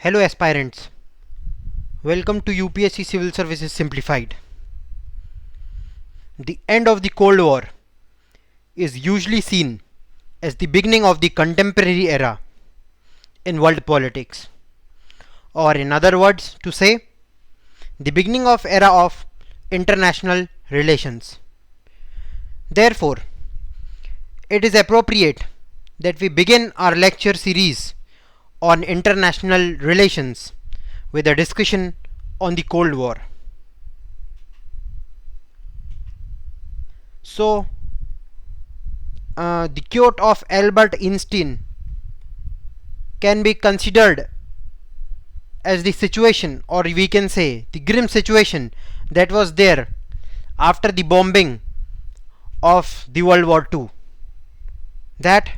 Hello aspirants, welcome to UPSC Civil Services Simplified. The end of the Cold War is usually seen as the beginning of the contemporary era in world politics, or in other words to say, the beginning of era of international relations. Therefore, it is appropriate that we begin our lecture series on international relations with a discussion on the Cold War. So, the quote of Albert Einstein can be considered as the situation, or we can say the grim situation that was there after the bombing of the World War II. That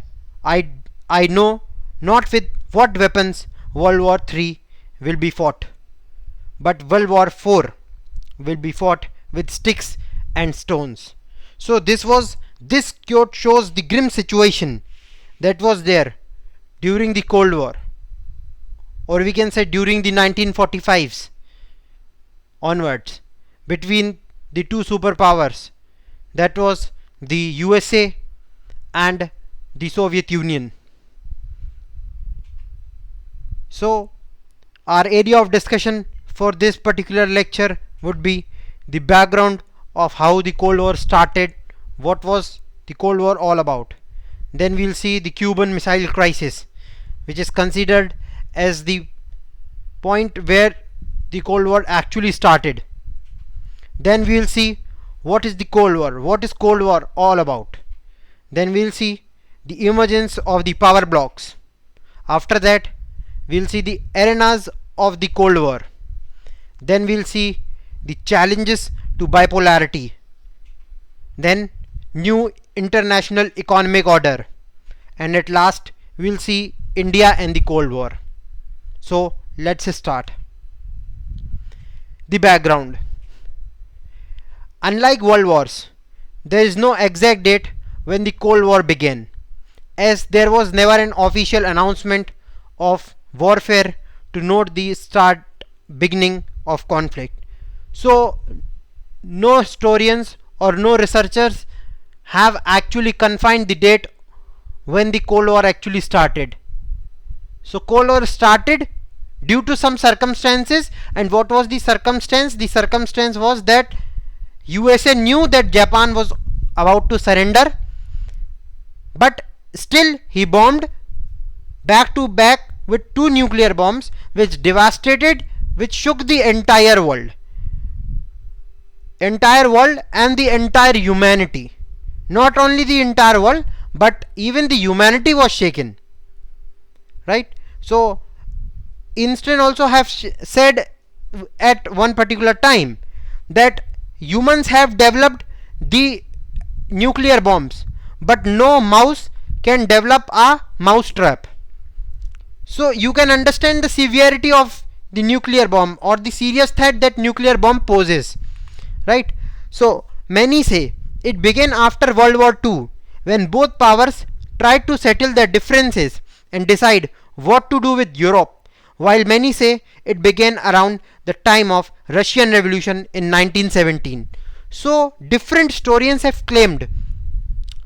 I know not with what weapons World War III will be fought, but World War IV will be fought with sticks and stones. So this quote shows the grim situation that was there during the Cold War, or we can say during the 1945s onwards, between the two superpowers, that was the USA and the Soviet Union. So our area of discussion for this particular lecture would be the background of how the Cold War started, what was the Cold War all about. Then we'll see the Cuban Missile Crisis, which is considered as the point where the Cold War actually started. Then we'll see what is the Cold War, what is Cold War all about. Then we'll see the emergence of the power blocks. After that, we'll see the arenas of the Cold War. Then we'll see the challenges to bipolarity. Then new international economic order. And at last, we'll see India and the Cold War. So let's start. The background. Unlike world wars, there is no exact date when the Cold War began, as there was never an official announcement of warfare to note the beginning of conflict. So no historians or no researchers have actually confined the date when the Cold War actually started. So Cold War started due to some circumstances. And what was the circumstance? The circumstance was that USA knew that Japan was about to surrender, but still he bombed back to back with two nuclear bombs, which shook the entire world and the entire humanity. Not only the entire world, but even the humanity was shaken, right? So Einstein also have said at one particular time that humans have developed the nuclear bombs, but no mouse can develop a mousetrap. So you can understand the severity of the nuclear bomb, or the serious threat that nuclear bomb poses, right? So many say it began after World War II, when both powers tried to settle their differences and decide what to do with Europe, while many say it began around the time of Russian Revolution in 1917. So different historians have claimed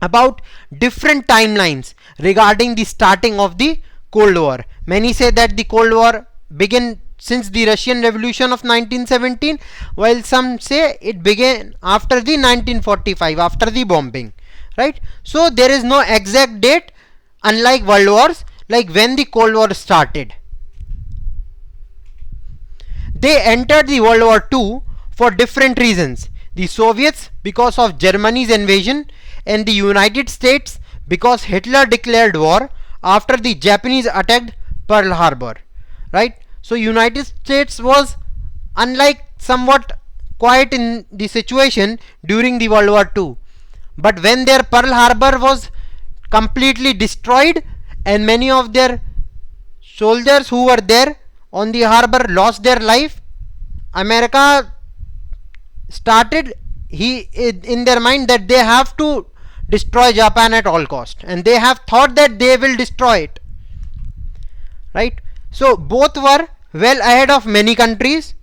about different timelines regarding the starting of the Cold War. Many say that the Cold War began since the Russian Revolution of 1917, while some say it began after the 1945, after the bombing, right? So there is no exact date, unlike world wars, like when the Cold War started. They entered the World War II for different reasons. The Soviets because of Germany's invasion, and the United States because Hitler declared war after the Japanese attacked Pearl Harbor, right? So United States was unlike somewhat quiet in the situation during the World War II, but when their Pearl Harbor was completely destroyed and many of their soldiers who were there on the harbor lost their life, America started in their mind that they have to destroy Japan at all cost, and they have thought that they will destroy it, right? So both were well ahead of many countries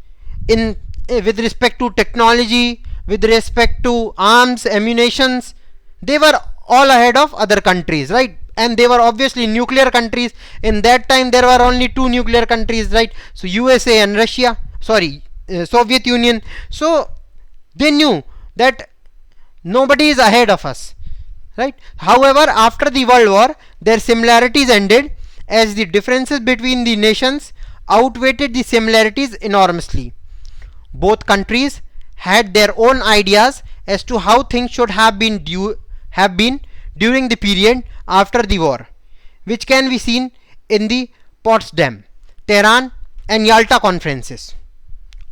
in with respect to technology, with respect to arms, ammunitions. They were all ahead of other countries, right? And they were obviously nuclear countries. In that time there were only two nuclear countries, right? So USA and Russia, sorry, Soviet Union. So they knew that nobody is ahead of us, right? However, after the World War, their similarities ended as the differences between the nations outweighed the similarities enormously. Both countries had their own ideas as to how things should have been during the period after the war, which can be seen in the Potsdam, Tehran and Yalta conferences.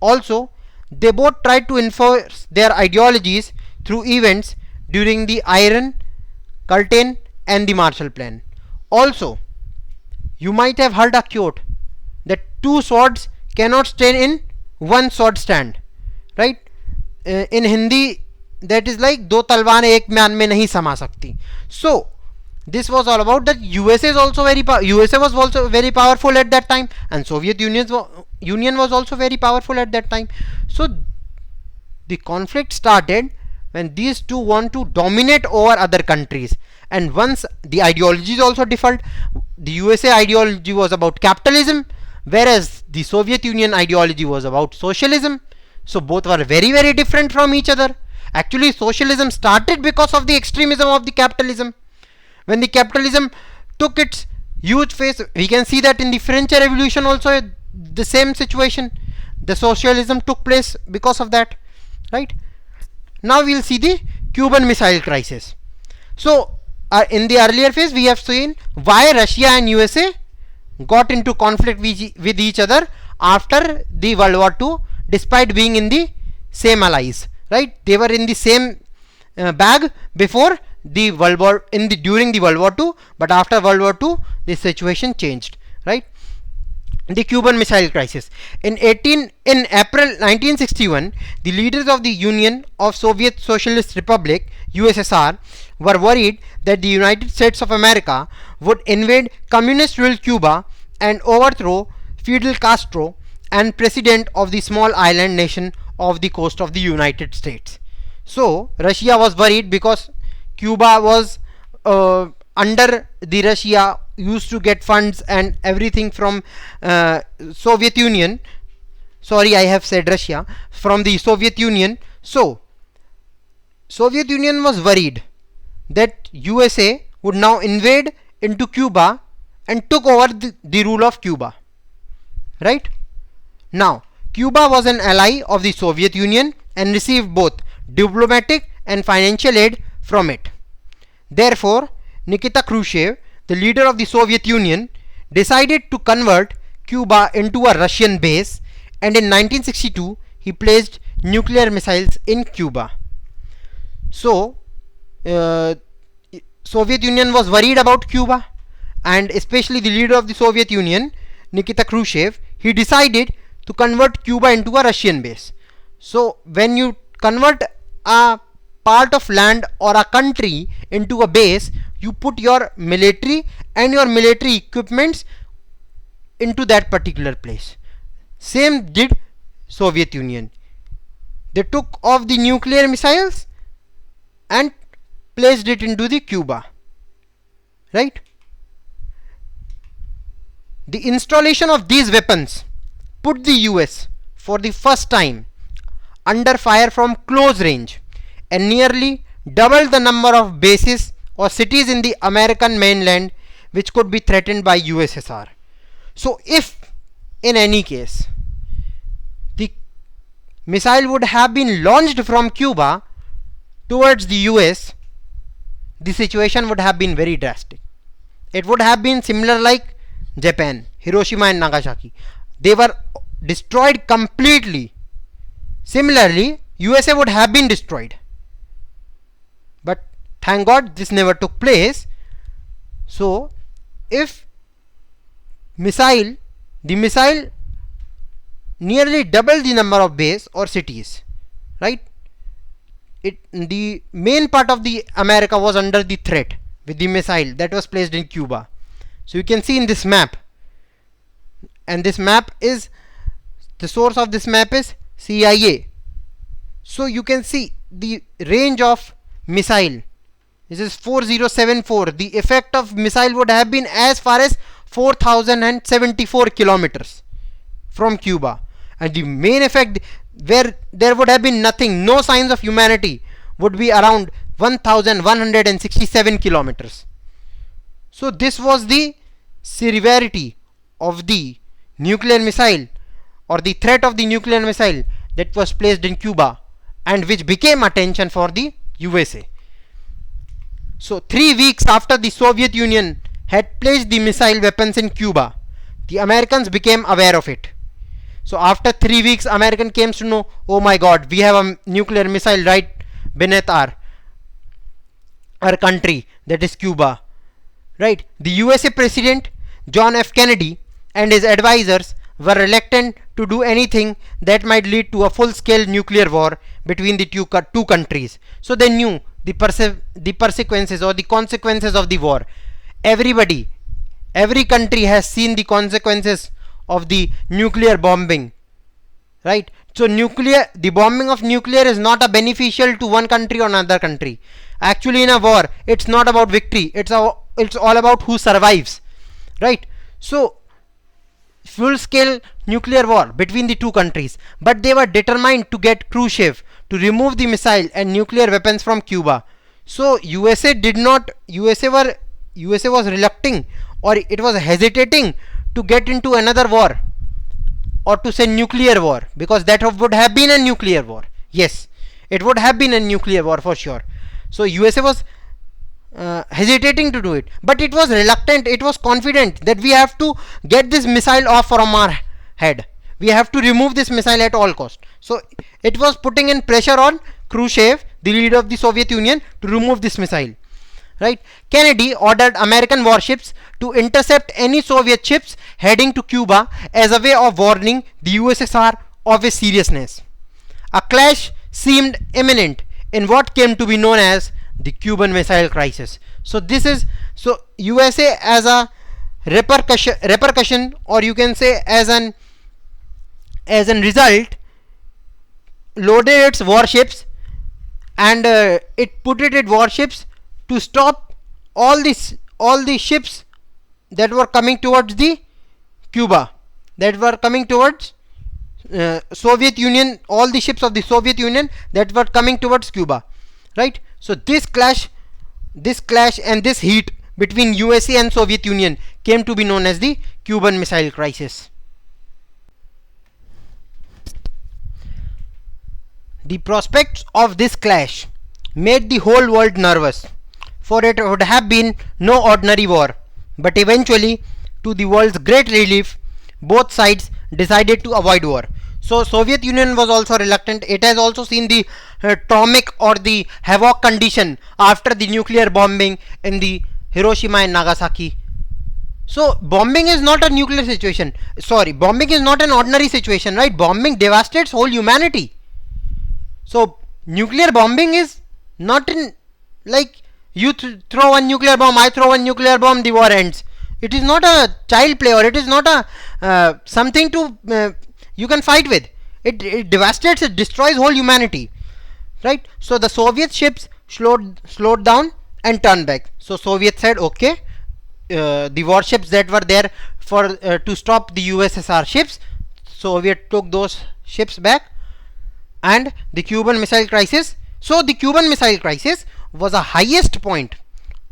Also, they both tried to enforce their ideologies through events during the Iron Curtain and the Marshall Plan. Also, you might have heard a quote that two swords cannot stand in one sword stand, right? In Hindi, that is like दो तलवारें एक म्यान में नहीं समा सकती. So this was all about that. USA was also very powerful at that time, and Soviet Union was also very powerful at that time. So the conflict started when these two want to dominate over other countries, and once the ideologies also differed. The USA ideology was about capitalism, whereas the Soviet Union ideology was about socialism. So both were very, very different from each other. Actually, socialism started because of the extremism of the capitalism. When the capitalism took its huge phase, we can see that in the French Revolution also the same situation. The socialism took place because of that, right? Now we'll see the Cuban Missile Crisis. So in the earlier phase we have seen why Russia and USA got into conflict with each other after the World War II, despite being in the same allies, right? They were in the same bag before the World War during the World War II, but after World War II the situation changed, right? The Cuban Missile Crisis. In April 1961, the leaders of the Union of Soviet Socialist Republic (USSR) were worried that the United States of America would invade communist-ruled Cuba and overthrow Fidel Castro and president of the small island nation off the coast of the United States. So Russia was worried because Cuba was under the Russia, used to get funds and everything from Soviet Union. Sorry, I have said Russia, from the Soviet Union. So Soviet Union was worried that USA would now invade into Cuba and took over the rule of Cuba, right? Now Cuba was an ally of the Soviet Union and received both diplomatic and financial aid from it. Therefore, Nikita Khrushchev, the leader of the Soviet Union, decided to convert Cuba into a Russian base, and in 1962 he placed nuclear missiles in Cuba. So Soviet Union was worried about Cuba, and especially the leader of the Soviet Union, Nikita Khrushchev, he decided to convert Cuba into a Russian base. So when you convert a part of land or a country into a base, you put your military and your military equipments into that particular place. Same did Soviet Union. They took off the nuclear missiles and placed it into the Cuba, right? The installation of these weapons put the US for the first time under fire from close range and nearly doubled the number of bases or cities in the American mainland which could be threatened by USSR. So if in any case the missile would have been launched from Cuba towards the US, the situation would have been very drastic. It would have been similar like Japan, Hiroshima and Nagasaki. They were destroyed completely. Similarly, USA would have been destroyed. But thank God this never took place. So if the missile nearly doubled the number of bases or cities, right? The main part of the America was under the threat with the missile that was placed in Cuba. So you can see in this map, and this map is, the source of this map is CIA. So you can see the range of missile. This is 4074. The effect of missile would have been as far as 4074 kilometers from Cuba, and the main effect where there would have been nothing, no signs of humanity, would be around 1167 kilometers. So this was the severity of the nuclear missile, or the threat of the nuclear missile that was placed in Cuba, and which became attention for the USA. So 3 weeks after the Soviet Union had placed the missile weapons in Cuba, the Americans became aware of it. So after 3 weeks, American came to know, oh my god, we have a nuclear missile right beneath our country, that is Cuba. Right? The USA President John F. Kennedy and his advisors were reluctant to do anything that might lead to a full-scale nuclear war between the two countries. So they knew the consequences or the consequences of the war. Every country has seen the consequences of the nuclear bombing, right? So the bombing of nuclear is not a beneficial to one country or another country. Actually, in a war, it's not about victory, it's all about who survives, right? So full scale nuclear war between the two countries, but they were determined to get Khrushchev to remove the missile and nuclear weapons from Cuba. So USA was reluctant, or it was hesitating to get into another war, or to say nuclear war, because that would have been a nuclear war. Yes, it would have been a nuclear war for sure. So USA was hesitating to do it, but it was reluctant. It was confident that we have to get this missile off from our head. We have to remove this missile at all cost. So it was putting in pressure on Khrushchev, the leader of the Soviet Union, to remove this missile. Right? Kennedy ordered American warships to intercept any Soviet ships heading to Cuba as a way of warning the USSR of its seriousness. A clash seemed imminent in what came to be known as the Cuban Missile Crisis. So USA as a repercussion, or you can say as a result, loaded its warships, and it put it in warships to stop all the ships that were coming towards the Cuba, that were coming towards Soviet Union, all the ships of the Soviet Union that were coming towards Cuba, right? So this clash and this heat between USA and Soviet Union came to be known as the Cuban Missile Crisis. The prospects of this clash made the whole world nervous, for it would have been no ordinary war. But eventually, to the world's great relief, both sides decided to avoid war. So Soviet Union was also reluctant. It has also seen the atomic or the havoc condition after the nuclear bombing in the Hiroshima and Nagasaki. So bombing is not a nuclear situation. Bombing is not an ordinary situation, right? Bombing devastates whole humanity. So nuclear bombing is not in like you throw one nuclear bomb, I throw one nuclear bomb, the war ends. It is not a child play, or it is not a something to you can fight with. It devastates, it destroys whole humanity, right? So the Soviet ships slowed down and turned back. So Soviet said, okay, the warships that were there for to stop the USSR ships, Soviet took those ships back. And the Cuban Missile Crisis. So the Cuban Missile Crisis was the highest point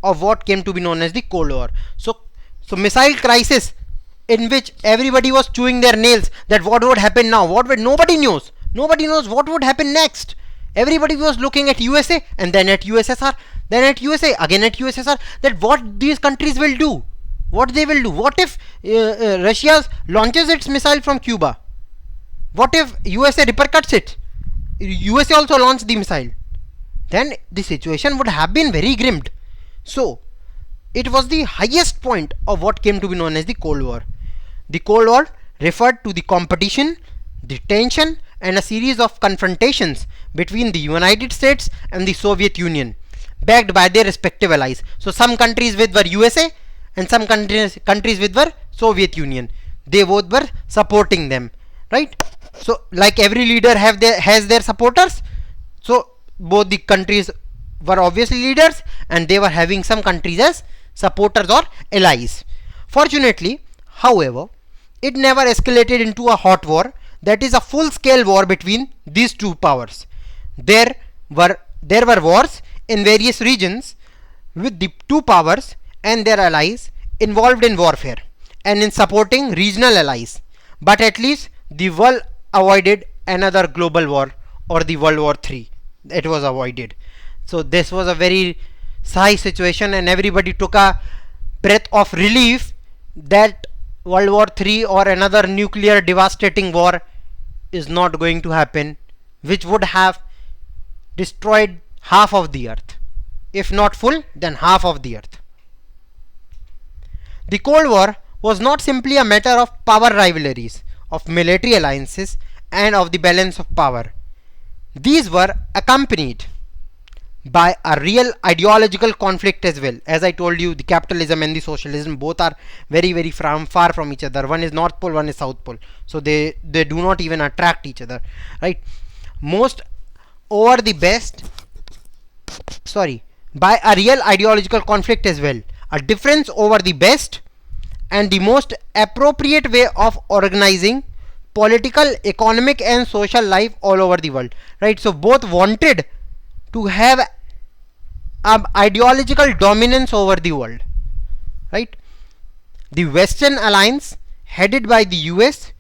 of what came to be known as the Cold War. So missile crisis, in which everybody was chewing their nails that what would happen now, nobody knows what would happen next. Everybody was looking at USA, and then at USSR, then at USA, again at USSR, that what these countries will do, what they will do. What if Russia launches its missile from Cuba? What if USA repercutes it? USA also launched the missile. Then the situation would have been very grim. So it was the highest point of what came to be known as the Cold War. The Cold War referred to the competition, the tension, and a series of confrontations between the United States and the Soviet Union, backed by their respective allies. So some countries with were USA, and some countries with were Soviet Union. they both were supporting them, right? So like every leader has their supporters, so both the countries were obviously leaders, and they were having some countries as supporters or allies. Fortunately, however, it never escalated into a hot war, that is a full scale war between these two powers. There were wars in various regions with the two powers and their allies involved in warfare and in supporting regional allies, but at least the world avoided another global war or the World War III. It was avoided. So this was a very sigh situation, and everybody took a breath of relief that World War III or another nuclear devastating war is not going to happen, which would have destroyed half of the earth. If not full, then half of the earth. The Cold War was not simply a matter of power rivalries, of military alliances, and of the balance of power. These were accompanied by a real ideological conflict as well. As I told you, the capitalism and the socialism both are very far from each other. One is North Pole, one is South Pole, so they do not even attract each other, right? Most over the best, by a real ideological conflict as well, a difference over the best and the most appropriate way of organizing political, economic and social life all over the world, right? So both wanted to have ideological dominance over the world, right? The Western Alliance, headed by the US,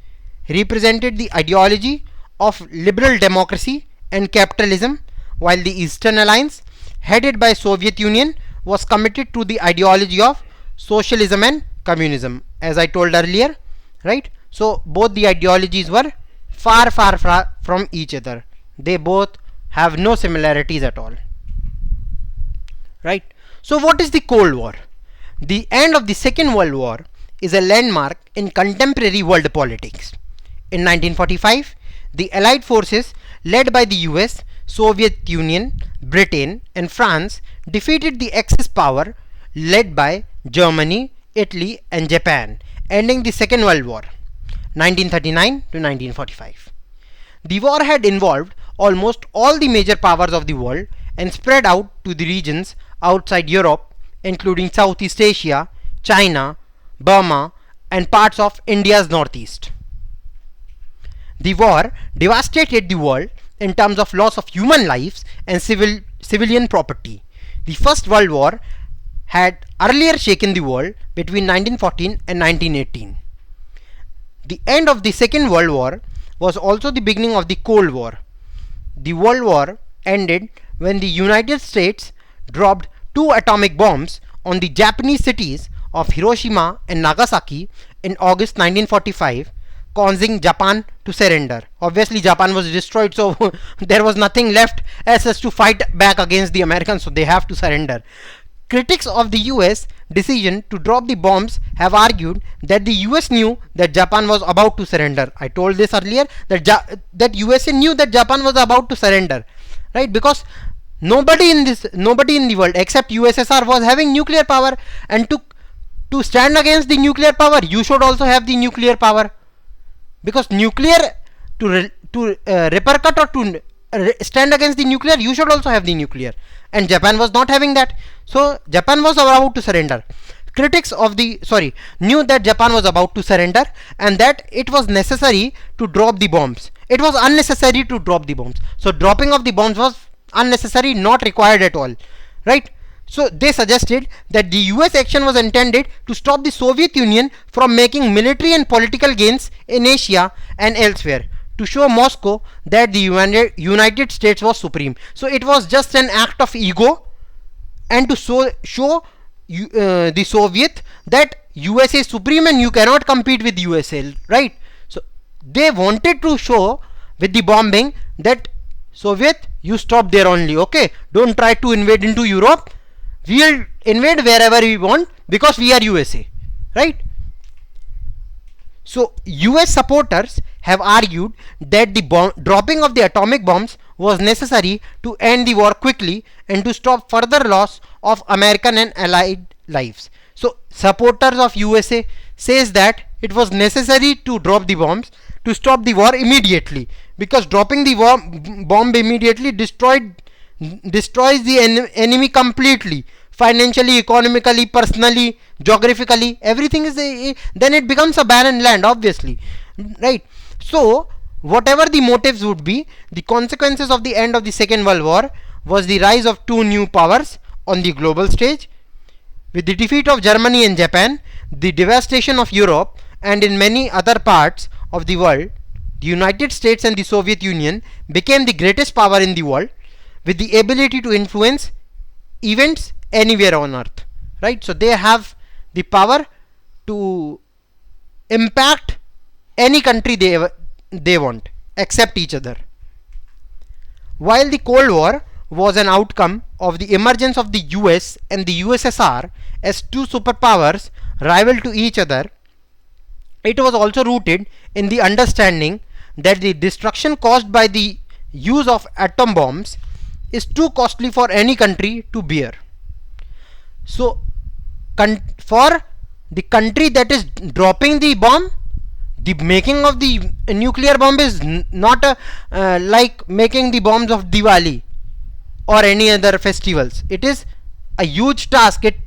represented the ideology of liberal democracy and capitalism, while the Eastern Alliance, headed by Soviet Union, was committed to the ideology of socialism and communism, as I told earlier, right? So both the ideologies were far from each other. They both have no similarities at all, right? So what is the Cold War? The end of the Second World War is a landmark in contemporary world politics. In 1945, the Allied forces led by the US, Soviet Union, Britain and France defeated the Axis power led by Germany, Italy and Japan, ending the Second World War, 1939 to 1945. The war had involved almost all the major powers of the world and spread out to the regions outside Europe, including Southeast Asia, China, Burma and parts of India's northeast. The war devastated the world in terms of loss of human lives and civilian property. The First World War had earlier shaken the world between 1914 and 1918. The end of the Second World War was also the beginning of the Cold War. The World War ended when the United States dropped 2 atomic bombs on the Japanese cities of Hiroshima and Nagasaki in August 1945, causing Japan to surrender. Obviously Japan was destroyed, so there was nothing left as to fight back against the Americans, so they have to surrender. Critics of the US decision to drop the bombs have argued that the US knew that Japan was about to surrender. I told this earlier, that USA knew that Japan was about to surrender, right? Because nobody in the world except USSR was having nuclear power, and to stand against the nuclear power, you should also have the nuclear power, because nuclear to repercut or to stand against the nuclear, you should also have the nuclear, and Japan was not having that. So Japan was about to surrender. Critics of the knew that Japan was about to surrender and that it was necessary to drop the bombs. It was unnecessary to drop the bombs. So dropping of the bombs was unnecessary, not required at all, right? So they suggested that the US action was intended to stop the Soviet Union from making military and political gains in Asia and elsewhere, to show Moscow that the United States was supreme. So it was just an act of ego, and to show the Soviet that USA is supreme and you cannot compete with USA, right? So they wanted to show with the bombing that Soviet, you stop there only, okay? Don't try to invade into Europe. We'll invade wherever we want because we are USA, right? So US supporters have argued that the dropping of the atomic bombs was necessary to end the war quickly and to stop further loss of American and Allied lives. So supporters of USA says that it was necessary to drop the bombs to stop the war immediately, because dropping the bomb immediately destroys the enemy completely, financially, economically, personally, geographically, everything is then it becomes a barren land, obviously, right? So whatever the motives would be, the consequences of the end of the Second World War was the rise of two new powers on the global stage. With the defeat of Germany and Japan, the devastation of Europe, and in many other parts of the world, the United States and the Soviet Union became the greatest power in the world, with the ability to influence events anywhere on earth, right? So they have the power to impact any country they want, except each other. While the Cold War was an outcome of the emergence of the US and the USSR as two superpowers rival to each other, it was also rooted in the understanding that the destruction caused by the use of atom bombs is too costly for any country to bear. So for the country that is dropping the bomb, the making of the nuclear bomb is not like making the bombs of Diwali or any other festivals. It is a huge task. It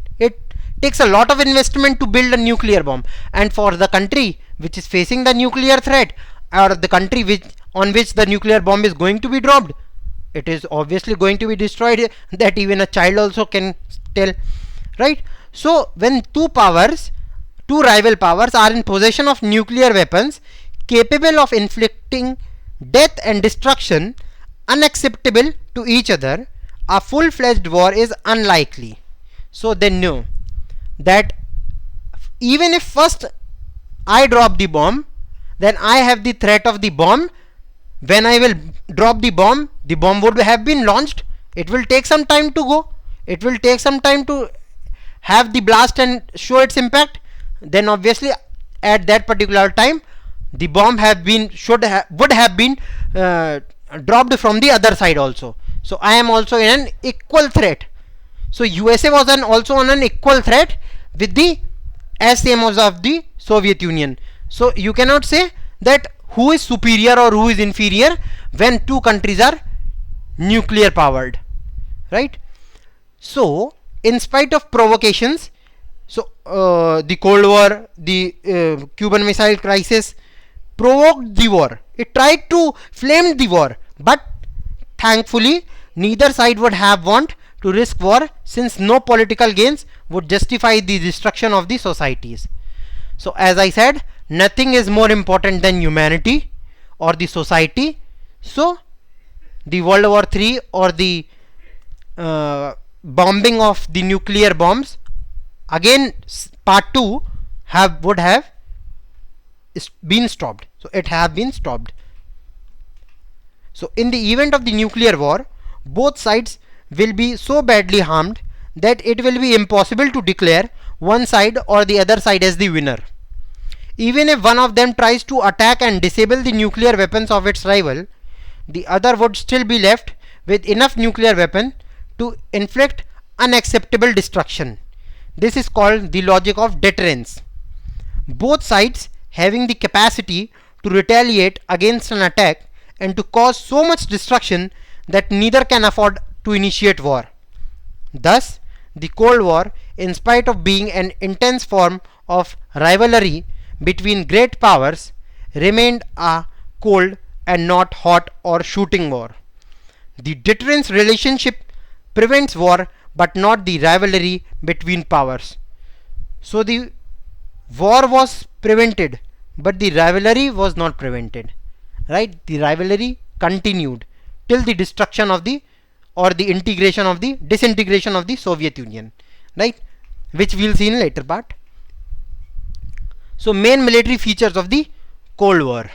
takes a lot of investment to build a nuclear bomb, and for the country which is facing the nuclear threat, or the country on which the nuclear bomb is going to be dropped, it is obviously going to be destroyed. That even a child also can tell, right? So when two rival powers are in possession of nuclear weapons capable of inflicting death and destruction unacceptable to each other, a full-fledged war is unlikely. So they knew that even if first I drop the bomb, then I have the threat of the bomb. When I will drop the bomb would have been launched. It will take some time to go. It will take some time to have the blast and show its impact. Then obviously at that particular time the bomb would have been dropped from the other side also. So I am also in an equal threat. So USA was also on an equal threat with the same as of the Soviet Union. So you cannot say that who is superior or who is inferior when two countries are nuclear powered, right? So in spite of provocations, so the Cold War, the Cuban Missile Crisis provoked the war. It tried to flame the war, but thankfully neither side would have want to risk war, since no political gains would justify the destruction of the societies. So as I said, nothing is more important than humanity or the society. So the World War III or the bombing of the nuclear bombs, again part 2 would have been stopped. So it have been stopped. So in the event of the nuclear war, both sides will be so badly harmed that it will be impossible to declare one side or the other side as the winner. Even if one of them tries to attack and disable the nuclear weapons of its rival, the other would still be left with enough nuclear weapon to inflict unacceptable destruction. This is called the logic of deterrence. Both sides having the capacity to retaliate against an attack and to cause so much destruction that neither can afford to initiate war. Thus, the Cold War, in spite of being an intense form of rivalry between great powers, remained a cold and not hot or shooting war. The deterrence relationship prevents war, but not the rivalry between powers. So the war was prevented, but the rivalry was not prevented, right? The rivalry continued till the destruction of the disintegration of the Soviet Union, right? Which we'll see in later part. So main military features of the Cold War.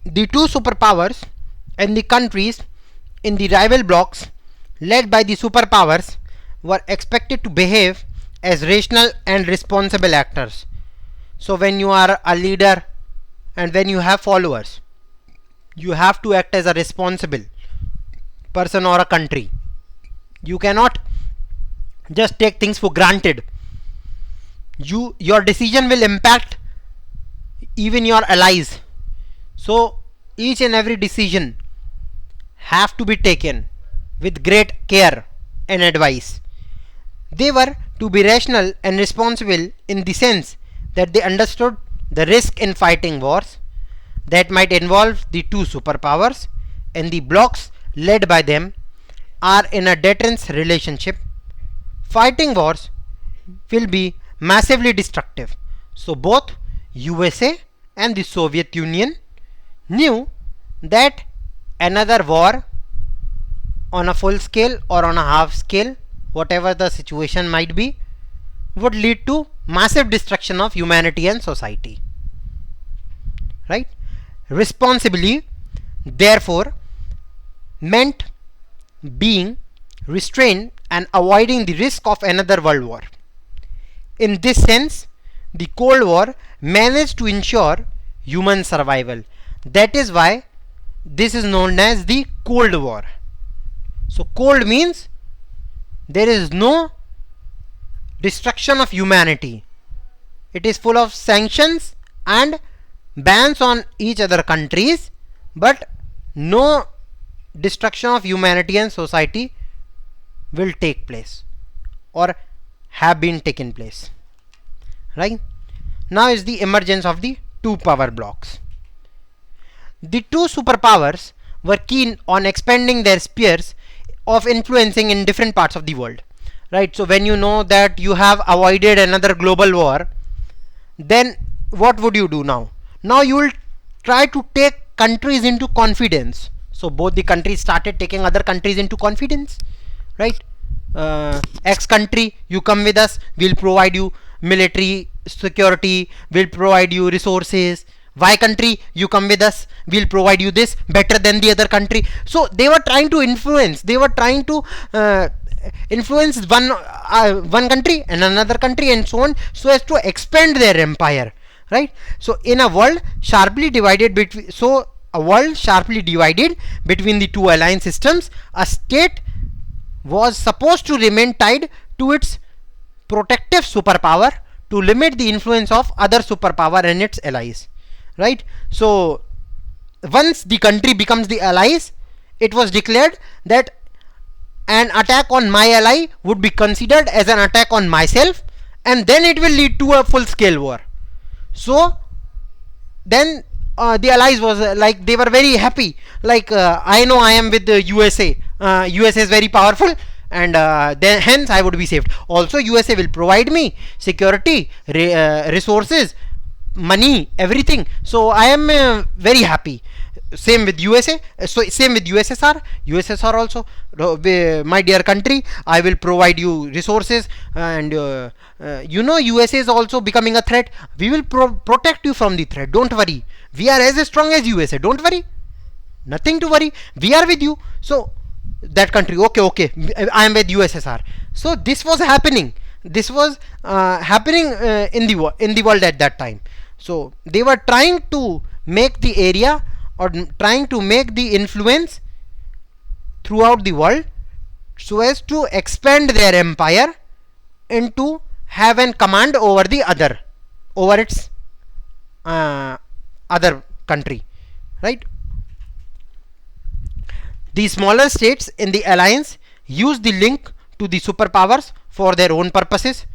The two superpowers and the countries in the rival blocs led by the superpowers were expected to behave as rational and responsible actors. So when you are a leader and when you have followers, you have to act as a responsible person or a country. You cannot just take things for granted. your decision will impact even your allies. So each and every decision have to be taken with great care and advice. They were to be rational and responsible in the sense that they understood the risk in fighting wars that might involve the two superpowers, and the blocs led by them are in a deterrence relationship. Fighting wars will be massively destructive. So both USA and the Soviet Union knew that another war on a full scale or on a half scale, whatever the situation might be, would lead to massive destruction of humanity and society. Right? Responsibly, therefore, meant being restrained and avoiding the risk of another world war. In this sense, the Cold War managed to ensure human survival. That is why this is known as the Cold War. So cold means there is no destruction of humanity. It is full of sanctions and bans on each other countries, but no destruction of humanity and society will take place or have been taken place. Right? Now is the emergence of the two power blocks. The two superpowers were keen on expanding their spheres of influencing in different parts of the world. Right? So when you know that you have avoided another global war, then what would you do now? Now you will try to take countries into confidence. So both the countries started taking other countries into confidence. Right? X country, you come with us, we'll provide you military security, we'll provide you resources. Y country, you come with us, we'll provide you this better than the other country. So they were trying to influence, they were trying to influence one country and another country and so on, so as to expand their empire. Right? So in a world sharply divided between the two alliance systems, a state was supposed to remain tied to its protective superpower to limit the influence of other superpower and its allies. Right? So once the country becomes the allies, it was declared that an attack on my ally would be considered as an attack on myself, and then it will lead to a full scale war. So then the allies was like, they were very happy, like I know I am with the USA, USA is very powerful, and then hence I would be saved. Also USA will provide me security, resources, money, everything. So I am very happy. Same with USA. So same with USSR. USSR also, my dear country, I will provide you resources, and USA is also becoming a threat. We will protect you from the threat. Don't worry. We are as strong as USA. Don't worry. Nothing to worry. We are with you. So that country, okay, I am with USSR. So this was happening. This was happening in the world at that time. So they were trying to make the area, or trying to make the influence throughout the world, so as to expand their empire and to have an command over the other, over its other country. Right? The smaller states in the alliance use the link to the superpowers for their own purposes.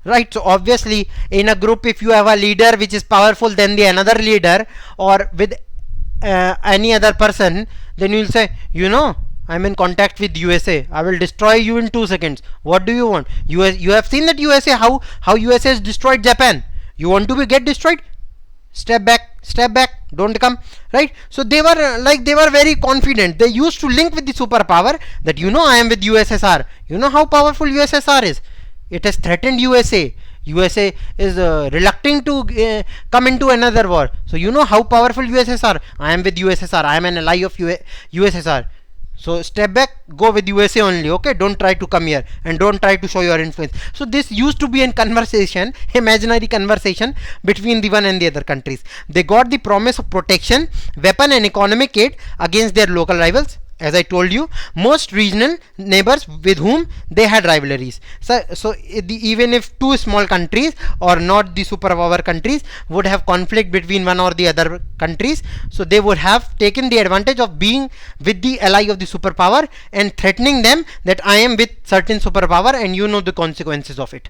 Right? So obviously in a group, if you have a leader which is powerful than the another leader, or with any other person, then you will say, I'm in contact with USA, I will destroy you in 2 seconds. What do you want? You have seen that USA, how USA has destroyed Japan. You want to get destroyed? Step back, don't come. Right? So they were very confident. They used to link with the superpower that I am with USSR. You know how powerful USSR is. It has threatened USA. USA is reluctant to come into another war. So how powerful USSR. I am with USSR. I am an ally of USSR. So step back, go with USA only. Okay, don't try to come here and don't try to show your influence. So this used to be a conversation, imaginary conversation between the one and the other countries. They got the promise of protection, weapon and economic aid against their local rivals. as I told you, most regional neighbors with whom they had rivalries. So even if two small countries or not the superpower countries would have conflict between one or the other countries, so they would have taken the advantage of being with the ally of the superpower and threatening them that I am with certain superpower and you know the consequences of it.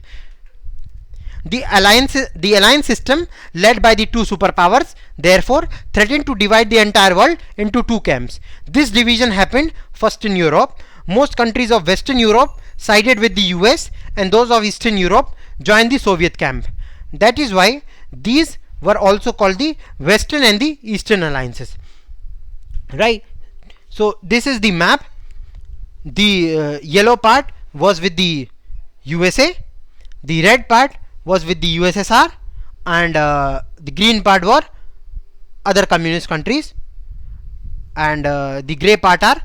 The alliance system led by the two superpowers therefore threatened to divide the entire world into two camps. This division happened first in Europe. Most countries of Western Europe sided with the US and those of Eastern Europe joined the Soviet camp. That is why these were also called the Western and the Eastern alliances. Right? So this is the map. The yellow part was with the USA, the red part was with the USSR, and the green part were other communist countries, and the grey part are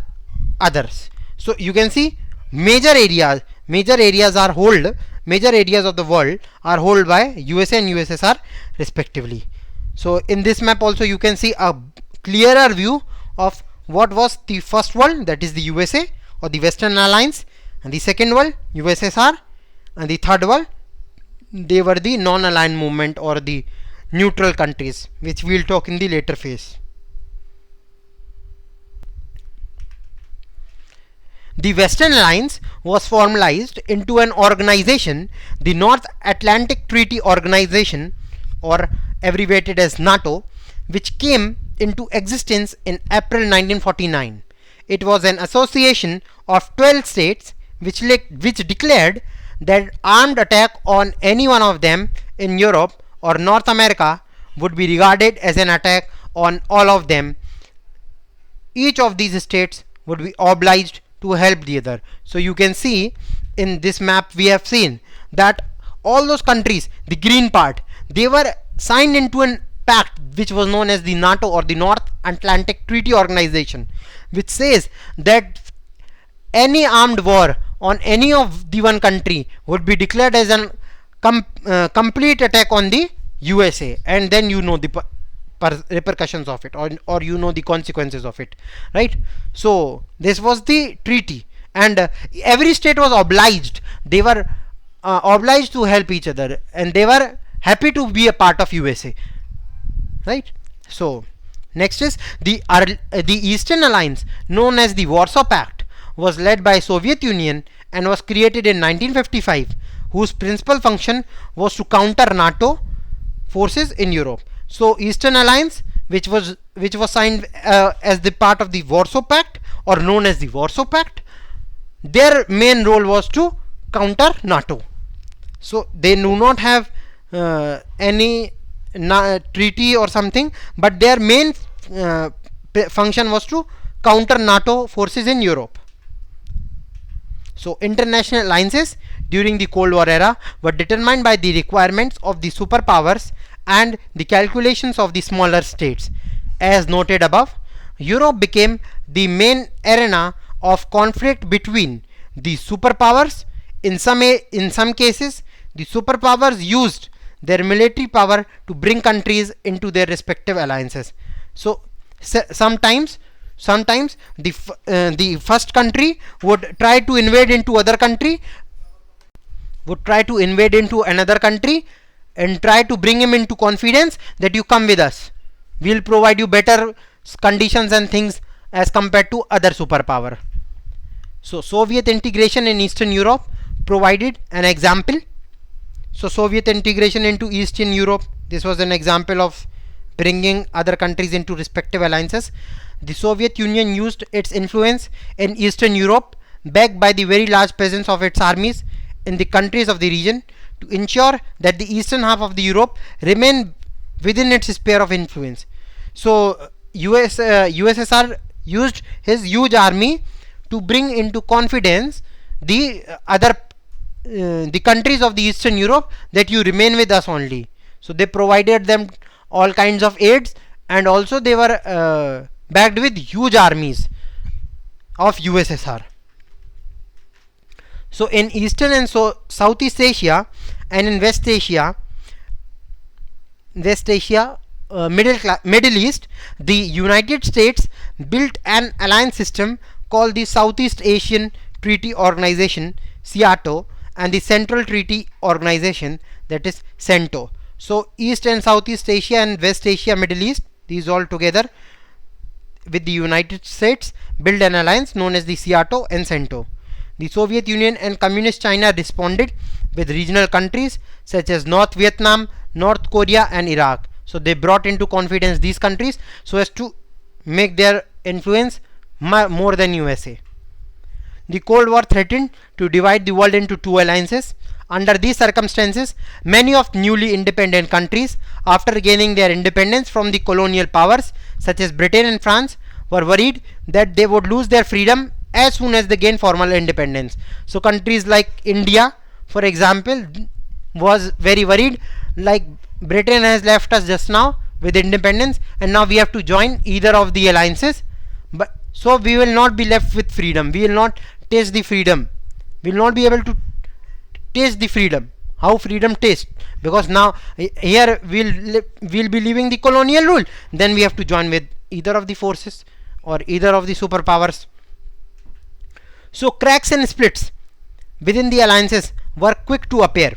others. So you can see major areas of the world are held by USA and USSR respectively. So in this map also you can see a clearer view of what was the first world, that is the USA or the Western Alliance, and the second world USSR, and the third world they were the non-aligned movement or the neutral countries, which we will talk in the later phase. The Western Alliance was formalized into an organization, the North Atlantic Treaty Organization, or abbreviated as NATO, which came into existence in April 1949. It was an association of 12 states which declared that armed attack on any one of them in Europe or North America would be regarded as an attack on all of them. Each of these states would be obliged to help the other. So you can see in this map we have seen that all those countries, the green part, they were signed into an pact which was known as the NATO or the North Atlantic Treaty Organization, which says that any armed war on any of the one country would be declared as an complete attack on the USA, and then you know the repercussions of it, or you know the consequences of it, right? So this was the treaty, and every state was obliged. They were obliged to help each other, and they were happy to be a part of USA, right? So next is the Eastern Alliance, known as the Warsaw Pact, was led by Soviet Union and was created in 1955, whose principal function was to counter NATO forces in Europe. So Eastern Alliance, which was signed as the part of the Warsaw Pact or known as the Warsaw Pact, their main role was to counter NATO. So they do not have any treaty or something, but their main function was to counter NATO forces in Europe. So international alliances during the Cold War era were determined by the requirements of the superpowers and the calculations of the smaller states. As noted above, Europe became the main arena of conflict between the superpowers. In some cases, the superpowers used their military power to bring countries into their respective alliances. So sometimes the first country would try to invade into another country and try to bring him into confidence that you come with us, we'll provide you better conditions and things as compared to other superpower. So Soviet integration in Eastern Europe provided an example. So Soviet integration into Eastern Europe, this was an example of bringing other countries into respective alliances. The Soviet Union used its influence in Eastern Europe, backed by the very large presence of its armies in the countries of the region, to ensure that the eastern half of the Europe remained within its sphere of influence. So USSR used his huge army to bring into confidence the the countries of the Eastern Europe that you remain with us only. So they provided them all kinds of aids, and also they were backed with huge armies of USSR. So in Eastern and Southeast Asia and in West Asia, Middle East, the United States built an alliance system called the Southeast Asian Treaty Organization, SEATO, and the Central Treaty Organization, that is CENTO. So East and Southeast Asia and West Asia, Middle East, these all together with the United States build an alliance known as the SEATO and CENTO. The Soviet Union and Communist China responded with regional countries such as North Vietnam, North Korea and Iraq. So they brought into confidence these countries so as to make their influence more than USA. The Cold War threatened to divide the world into two alliances. Under these circumstances, many of newly independent countries, after gaining their independence from the colonial powers such as Britain and France, were worried that they would lose their freedom as soon as they gain formal independence. So countries like India, for example, was very worried, like Britain has left us just now with independence and now we have to join either of the alliances, but so we will not be left with freedom, we will not taste the freedom, we will not be able to taste the freedom, how freedom tastes, because now here we'll be leaving the colonial rule, then we have to join with either of the forces or either of the superpowers. So cracks and splits within the alliances were quick to appear.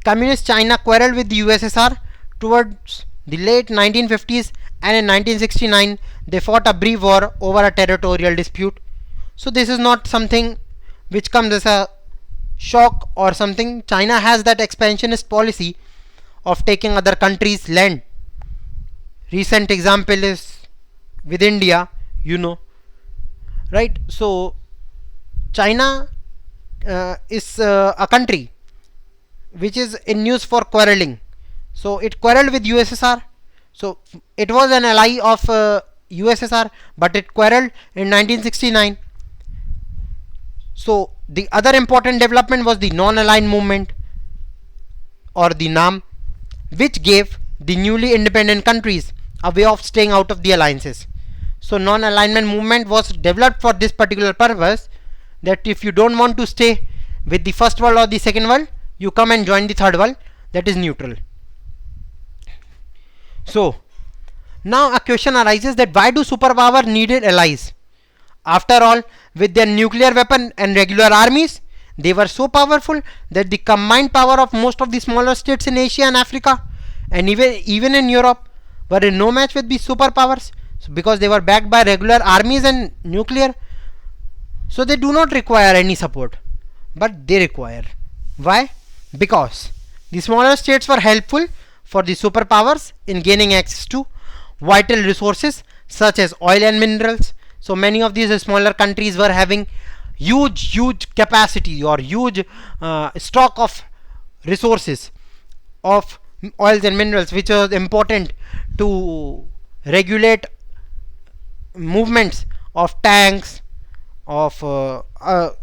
Communist China quarreled with the USSR towards the late 1950s, and in 1969 they fought a brief war over a territorial dispute. So this is not something which comes as a shock or something. China has that expansionist policy of taking other countries' land. Recent example is with India, right? So China is a country which is in news for quarreling. So it quarreled with USSR. So it was an ally of USSR, but it quarreled in 1969. So the other important development was the non-aligned movement, or the NAM, which gave the newly independent countries a way of staying out of the alliances. So non-alignment movement was developed for this particular purpose, that if you don't want to stay with the first world or the second world, you come and join the third world, that is neutral. So now a question arises that why do superpower needed allies? After all, with their nuclear weapon and regular armies, they were so powerful that the combined power of most of the smaller states in Asia and Africa, and even in Europe, were in no match with the superpowers. So because they were backed by regular armies and nuclear, so they do not require any support, but they require. Why? Because the smaller states were helpful for the superpowers in gaining access to vital resources such as oil and minerals. So many of these smaller countries were having huge capacity or huge stock of resources of oils and minerals, which was important to regulate movements of tanks, of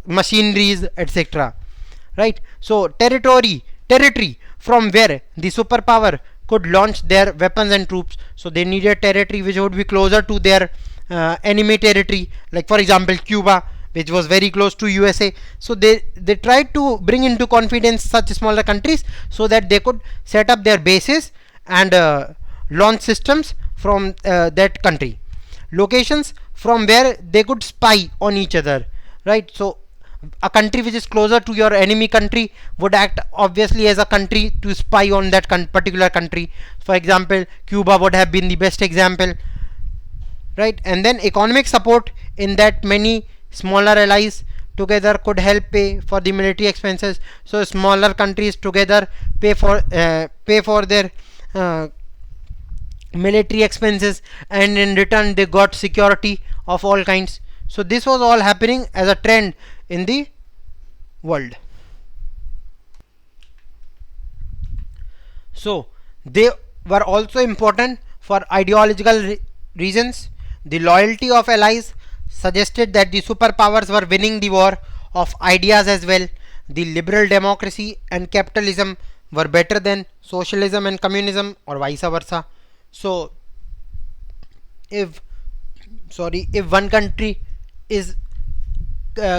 machineries, etc. Right? So territory from where the superpower could launch their weapons and troops. So they needed territory which would be closer to their enemy territory, like for example Cuba, which was very close to USA. So they tried to bring into confidence such smaller countries so that they could set up their bases and launch systems from that country, locations from where they could spy on each other, right? So a country which is closer to your enemy country would act obviously as a country to spy on that particular country. For example, Cuba would have been the best example, right? And then economic support, in that many smaller allies together could help pay for the military expenses. So smaller countries together pay for their military expenses, and in return they got security of all kinds. So this was all happening as a trend in the world. So they were also important for ideological reasons. The loyalty of allies suggested that the superpowers were winning the war of ideas as well. The liberal democracy and capitalism were better than socialism and communism, or vice versa. So if one country is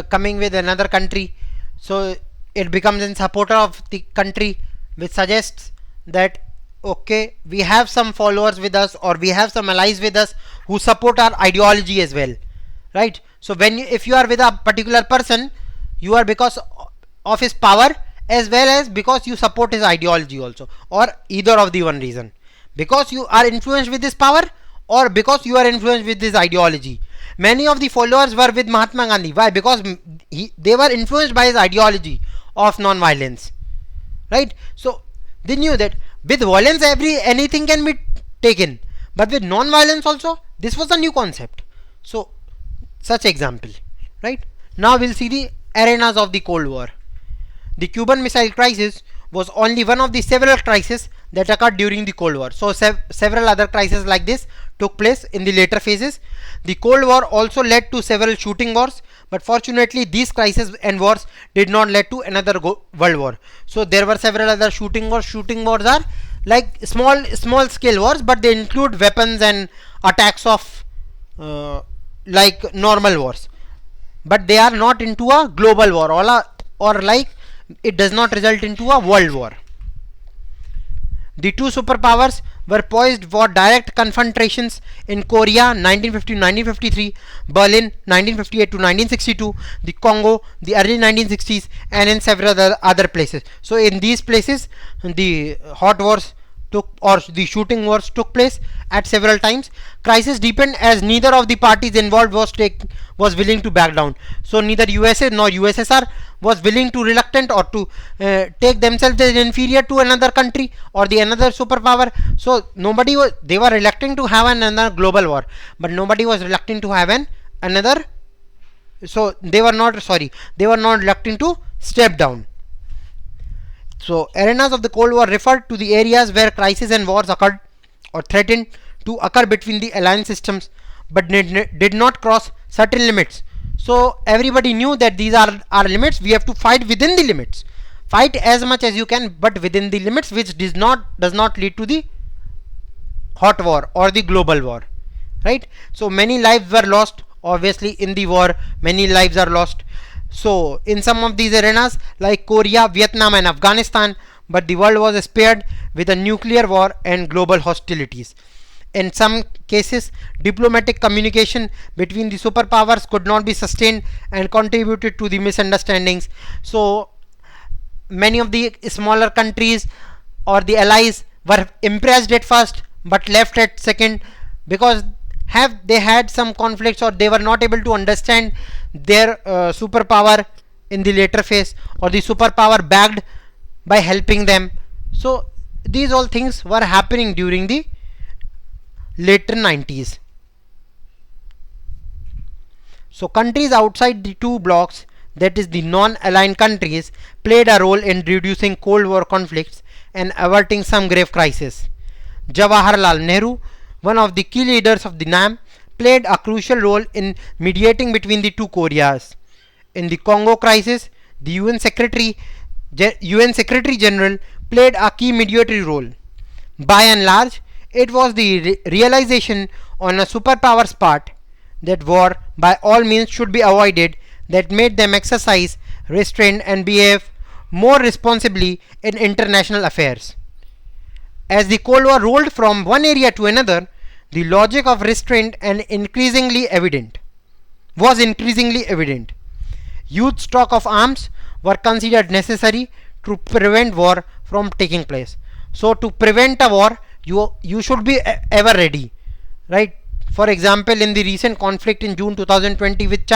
coming with another country, so it becomes in supporter of the country, which suggests that okay, we have some followers with us, or we have some allies with us who support our ideology as well, right? So when if you are with a particular person, you are because of his power as well as because you support his ideology also, or either of the one reason, because you are influenced with his power or because you are influenced with his ideology. Many of the followers were with Mahatma Gandhi. Why? Because they were influenced by his ideology of non-violence, right? So they knew that with violence anything can be taken, but with non-violence also this was a new concept. So such example, right? Now we'll see the arenas of the Cold War. The Cuban Missile Crisis was only one of the several crises that occurred during the Cold War. So several other crises like this took place in the later phases. The Cold War also led to several shooting wars, but fortunately these crises and wars did not lead to another world war. So there were several other shooting wars. Shooting wars are like small scale wars, but they include weapons and attacks of like normal wars, but they are not into a global war or like it does not result into a world war. The two superpowers were poised for direct confrontations in Korea 1950-1953, Berlin 1958 to 1962, the Congo the early 1960s, and in several other places. So in these places the hot wars or the shooting wars took place at several times. Crisis deepened as neither of the parties involved was willing to back down. So neither USA nor USSR was willing to reluctant or to take themselves as inferior to another country or the another superpower. So they were reluctant to have another global war, but nobody was reluctant to have another. So they were not reluctant to step down. So arenas of the Cold War referred to the areas where crises and wars occurred or threatened to occur between the alliance systems, but did not cross certain limits. So everybody knew that these are our limits. We have to fight within the limits. Fight as much as you can, but within the limits, which does not lead to the hot war or the global war, right? So many lives were lost. Obviously in the war many lives are lost. So in some of these arenas like Korea, Vietnam and Afghanistan, but the world was spared with a nuclear war and global hostilities. In some cases diplomatic communication between the superpowers could not be sustained and contributed to the misunderstandings. So many of the smaller countries or the allies were impressed at first but left at second because they had some conflicts or they were not able to understand their superpower in the later phase, or the superpower backed by helping them. So these all things were happening during the later 90s. So countries outside the two blocks, that is the non-aligned countries, played a role in reducing Cold War conflicts and averting some grave crises. Jawaharlal Nehru, one of the key leaders of the NAM, played a crucial role in mediating between the two Koreas. In the Congo crisis, the UN Secretary General played a key mediatory role. By and large, it was the realization on a superpower's part that war by all means should be avoided that made them exercise restraint and behave more responsibly in international affairs. As the Cold War rolled from one area to another, the logic of restraint was increasingly evident. Huge stock of arms were considered necessary to prevent war from taking place. So to prevent a war, you should be ever ready, right? For example, in the recent conflict in June 2020 with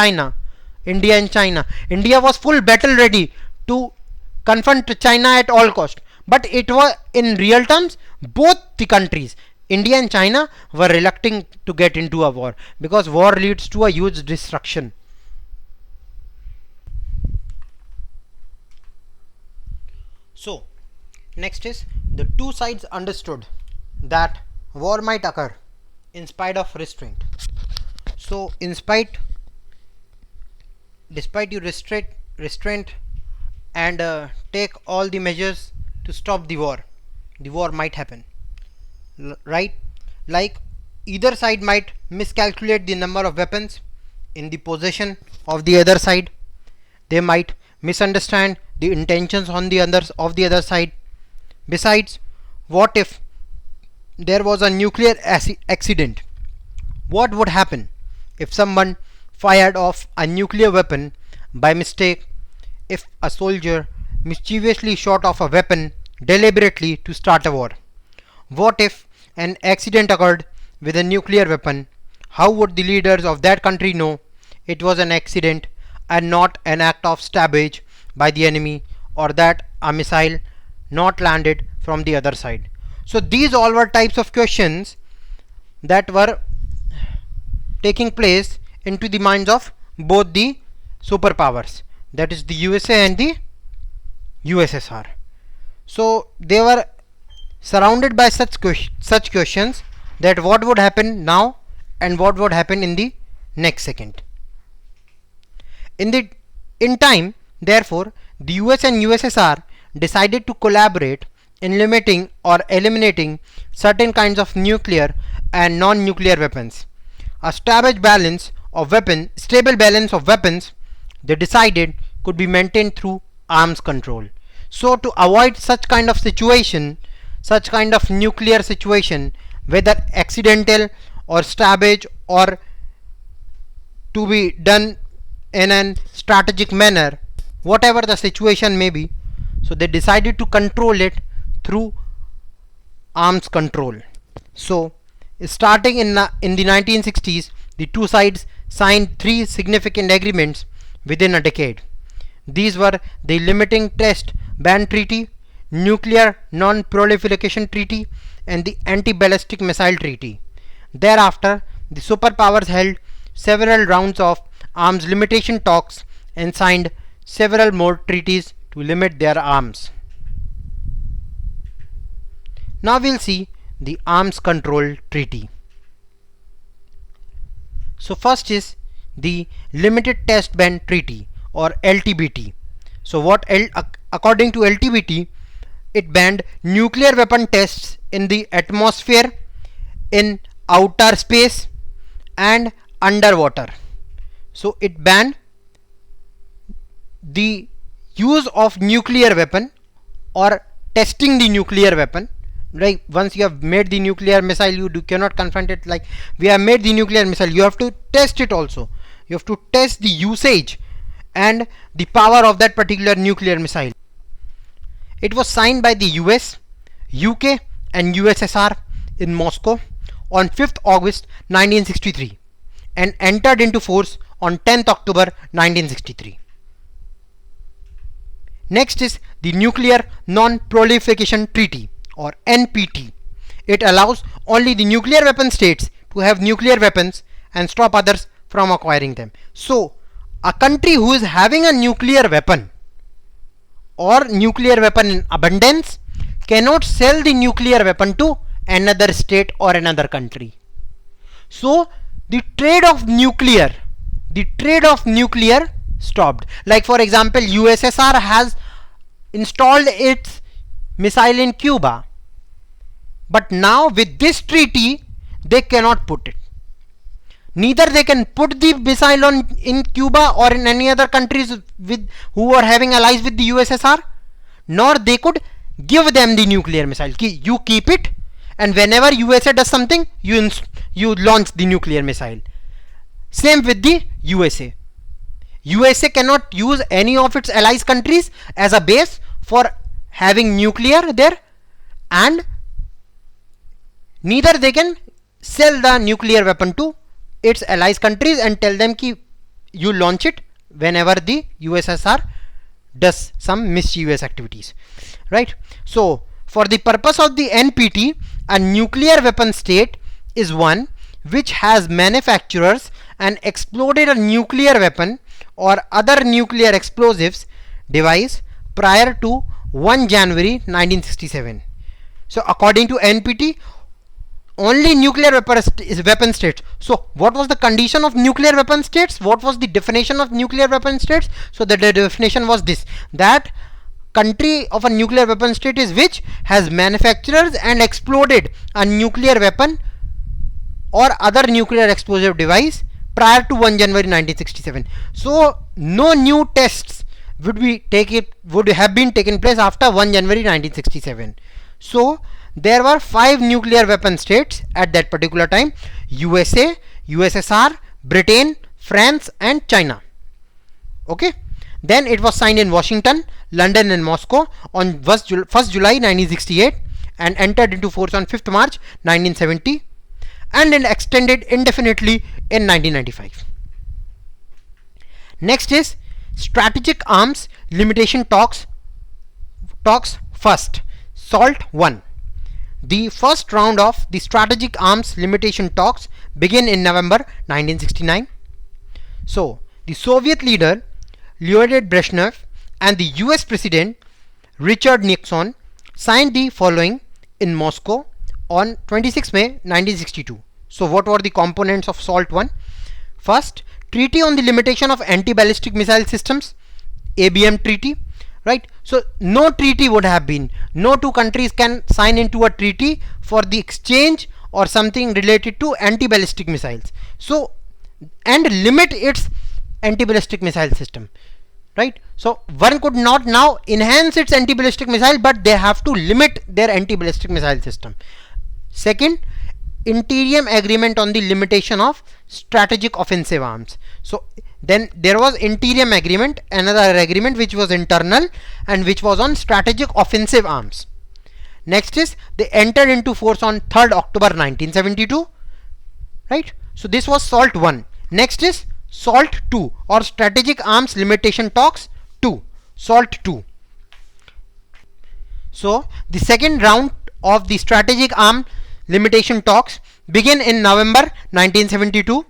India and China, India was full battle ready to confront China at all cost. But it was in real terms, both the countries, India and China, were reluctant to get into a war because war leads to a huge destruction. So next is the two sides understood that war might occur in spite of restraint. So despite you restraint and take all the measures to stop the war might happen, right? Like either side might miscalculate the number of weapons in the possession of the other side. They might misunderstand the intentions of the other side. Besides, what if there was a nuclear accident? What would happen if someone fired off a nuclear weapon by mistake, if a soldier mischievously shot off a weapon deliberately to start a war? What if an accident occurred with a nuclear weapon? How would the leaders of that country know it was an accident and not an act of stabbage by the enemy, or that a missile not landed from the other side? So these all were types of questions that were taking place into the minds of both the superpowers, that is the USA and the USSR. So they were surrounded by such questions, that what would happen now and what would happen in the next second. In time, therefore, the US and USSR decided to collaborate in limiting or eliminating certain kinds of nuclear and non-nuclear weapons. A stable balance of weapons, they decided, could be maintained through arms control. So to avoid such kind of situation, such kind of nuclear situation, whether accidental or stabbage or to be done in a strategic manner, whatever the situation may be, so they decided to control it through arms control. So starting in the 1960s, the two sides signed 3 significant agreements within a decade. These were the Limiting Test Ban Treaty, Nuclear Non-Proliferation Treaty, and the Anti-Ballistic Missile Treaty. Thereafter, the superpowers held several rounds of arms limitation talks and signed several more treaties to limit their arms. Now we'll see the Arms Control Treaty. So first is the Limited Test Ban Treaty, or LTBT. So according to LTBT, it banned nuclear weapon tests in the atmosphere, in outer space, and underwater. So it banned the use of nuclear weapon or testing the nuclear weapon. Right, once you have made the nuclear missile, you cannot confront it like we have made the nuclear missile. You have to test it also. You have to test the usage and the power of that particular nuclear missile. It was signed by the US, UK and USSR in Moscow on 5th August 1963 and entered into force on 10th October 1963. Next is the Nuclear Non-Proliferation Treaty, or NPT. It allows only the nuclear weapon states to have nuclear weapons and stop others from acquiring them. So a country who is having a nuclear weapon or nuclear weapon in abundance cannot sell the nuclear weapon to another state or another country. So the trade of nuclear stopped. Like for example, USSR has installed its missile in Cuba, but now with this treaty they cannot put it. Neither they can put the missile in Cuba or in any other countries who are having allies with the USSR, nor they could give them the nuclear missile. You keep it, and whenever USA does something, you launch the nuclear missile. Same with the USA. USA cannot use any of its allies countries as a base for having nuclear there, and neither they can sell the nuclear weapon to its allies countries and tell them ki you launch it whenever the USSR does some mischievous activities, right? So for the purpose of the NPT, a nuclear weapon state is one which has manufacturers and exploded a nuclear weapon or other nuclear explosives device prior to 1 January 1967. So according to NPT, only nuclear weapon states. So what was the condition of nuclear weapon states? What was the definition of nuclear weapon states? So the definition was this: that country of a nuclear weapon state is which has manufacturers and exploded a nuclear weapon or other nuclear explosive device prior to 1 January 1967. So no new tests would have been taken place after 1 January 1967. So there were 5 nuclear weapon states at that particular time: USA, USSR, Britain, France and China. Okay, then it was signed in Washington, London and Moscow on 1st July 1968 and entered into force on 5th March 1970 and then extended indefinitely in 1995. Next is Strategic Arms Limitation Talks first, SALT 1. The first round of the Strategic Arms Limitation Talks began in November 1969. So, the Soviet leader Leonid Brezhnev and the US President Richard Nixon signed the following in Moscow on 26 May 1962. So, what were the components of SALT 1? First, Treaty on the Limitation of Anti-Ballistic Missile Systems, ABM Treaty. Right, so no treaty would have been, no two countries can sign into a treaty for the exchange or something related to anti-ballistic missiles, so and limit its anti-ballistic missile system, right? So one could not now enhance its anti-ballistic missile, but they have to limit their anti-ballistic missile system. Second, Interim Agreement on the Limitation of Strategic Offensive Arms. So then there was interim agreement, another agreement which was internal and which was on strategic offensive arms. Next is they entered into force on 3rd October 1972, right? So this was SALT 1. Next is SALT 2 or Strategic Arms Limitation Talks 2, SALT 2. So the second round of the Strategic Arm Limitation Talks began in November 1972.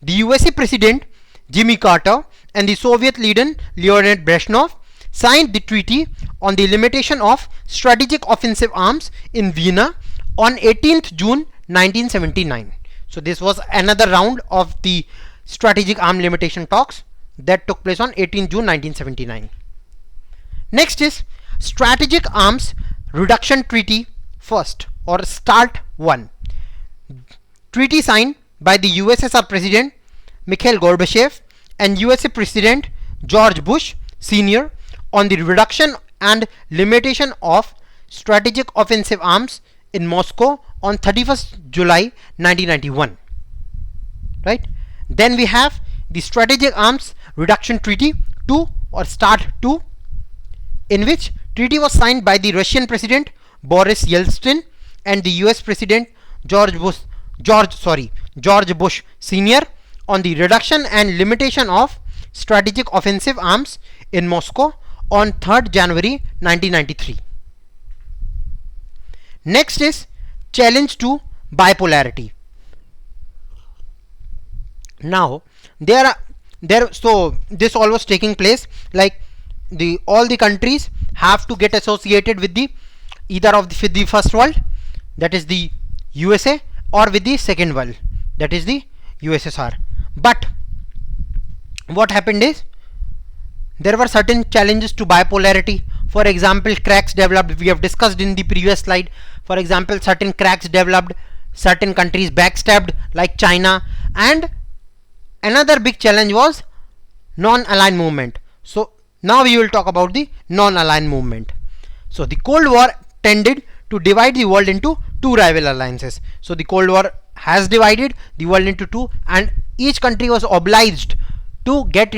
The USA President Jimmy Carter and the Soviet leader Leonid Brezhnev signed the Treaty on the Limitation of Strategic Offensive Arms in Vienna on 18th June 1979. So this was another round of the Strategic Arm Limitation Talks that took place on 18th June 1979. Next is Strategic Arms Reduction Treaty first or START 1. Treaty signed by the USSR President Mikhail Gorbachev and USA President George Bush Sr. on the reduction and limitation of strategic offensive arms in Moscow on 31st July 1991. Right? Then we have the Strategic Arms Reduction Treaty 2 or START 2, in which treaty was signed by the Russian President Boris Yeltsin and the US President George Bush Sr. on the reduction and limitation of strategic offensive arms in Moscow on 3rd January 1993. Next is Challenge to Bipolarity. Now so this all was taking place like all the countries have to get associated with the either of the first world, that is the USA, or with the second world, that is the USSR. But what happened is there were certain challenges to bipolarity. For example, cracks developed, we have discussed in the previous slide. For example, certain cracks developed, certain countries backstabbed like China, and another big challenge was non-aligned movement. So now we will talk about the non-aligned movement. So the Cold War tended to divide the world into two rival alliances. So the Cold War has divided the world into two, and each country was obliged to get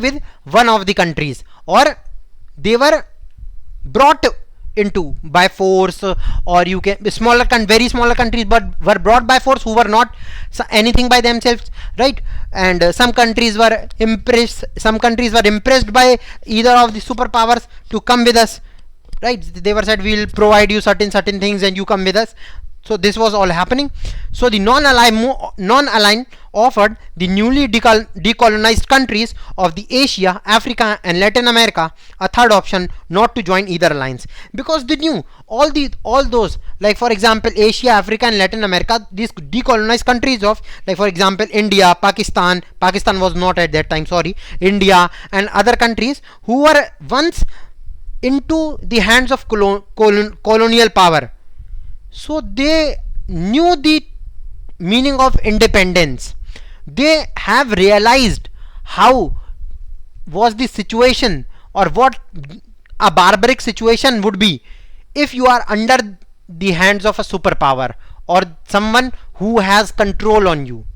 with one of the countries, or they were brought into by force, or you can very smaller countries but were brought by force who were not anything by themselves, right? And some countries were impressed by either of the superpowers to come with us, right? They were said, we will provide you certain things and you come with us. So this was all happening. So the non-aligned offered the newly decolonized countries of the Asia, Africa and Latin America a third option not to join either alliance, because they knew all those, like for example Asia, Africa and Latin America, these decolonized countries of, like for example India, Pakistan was not at that time, India and other countries who were once into the hands of colonial power. So they knew the meaning of independence. They have realized how was the situation, or what a barbaric situation would be if you are under the hands of a superpower or someone who has control on you.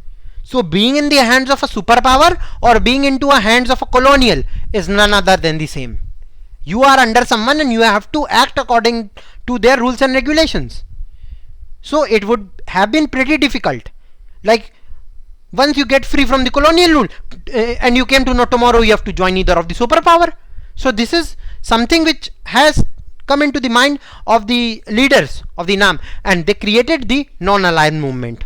So being in the hands of a superpower or being into the hands of a colonial is none other than the same. You are under someone and you have to act according to their rules and regulations. So it would have been pretty difficult. Like, once you get free from the colonial rule and you came to know tomorrow you have to join either of the superpower. So this is something which has come into the mind of the leaders of the NAM, and they created the non-aligned movement.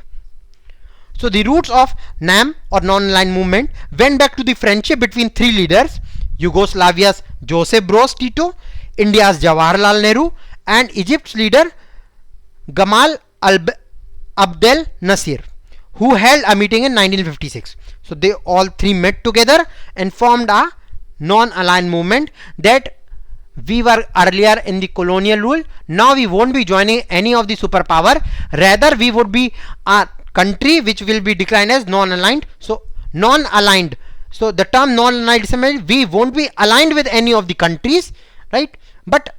So the roots of NAM or non-aligned movement went back to the friendship between three leaders: Yugoslavia's Josip Broz Tito, India's Jawaharlal Nehru, and Egypt's leader Gamal Abdel Nasser, who held a meeting in 1956. So they all three met together and formed a non-aligned movement that we were earlier in the colonial rule. Now we won't be joining any of the superpower. Rather, we would be a country which will be declined as non-aligned. So non-aligned. So the term non-aligned, we won't be aligned with any of the countries, right? But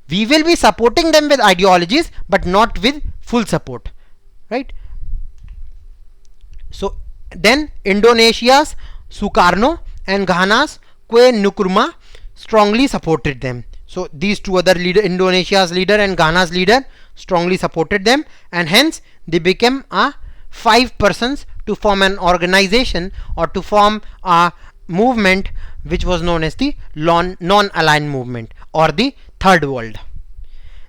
we will be supporting them with ideologies, but not with full support, right? So then Indonesia's Sukarno and Ghana's Kwe Nkrumah strongly supported them. So these two other leader, Indonesia's leader and Ghana's leader, strongly supported them, and hence they became a 5 persons to form an organization or to form a movement which was known as the non-aligned movement or the Third World.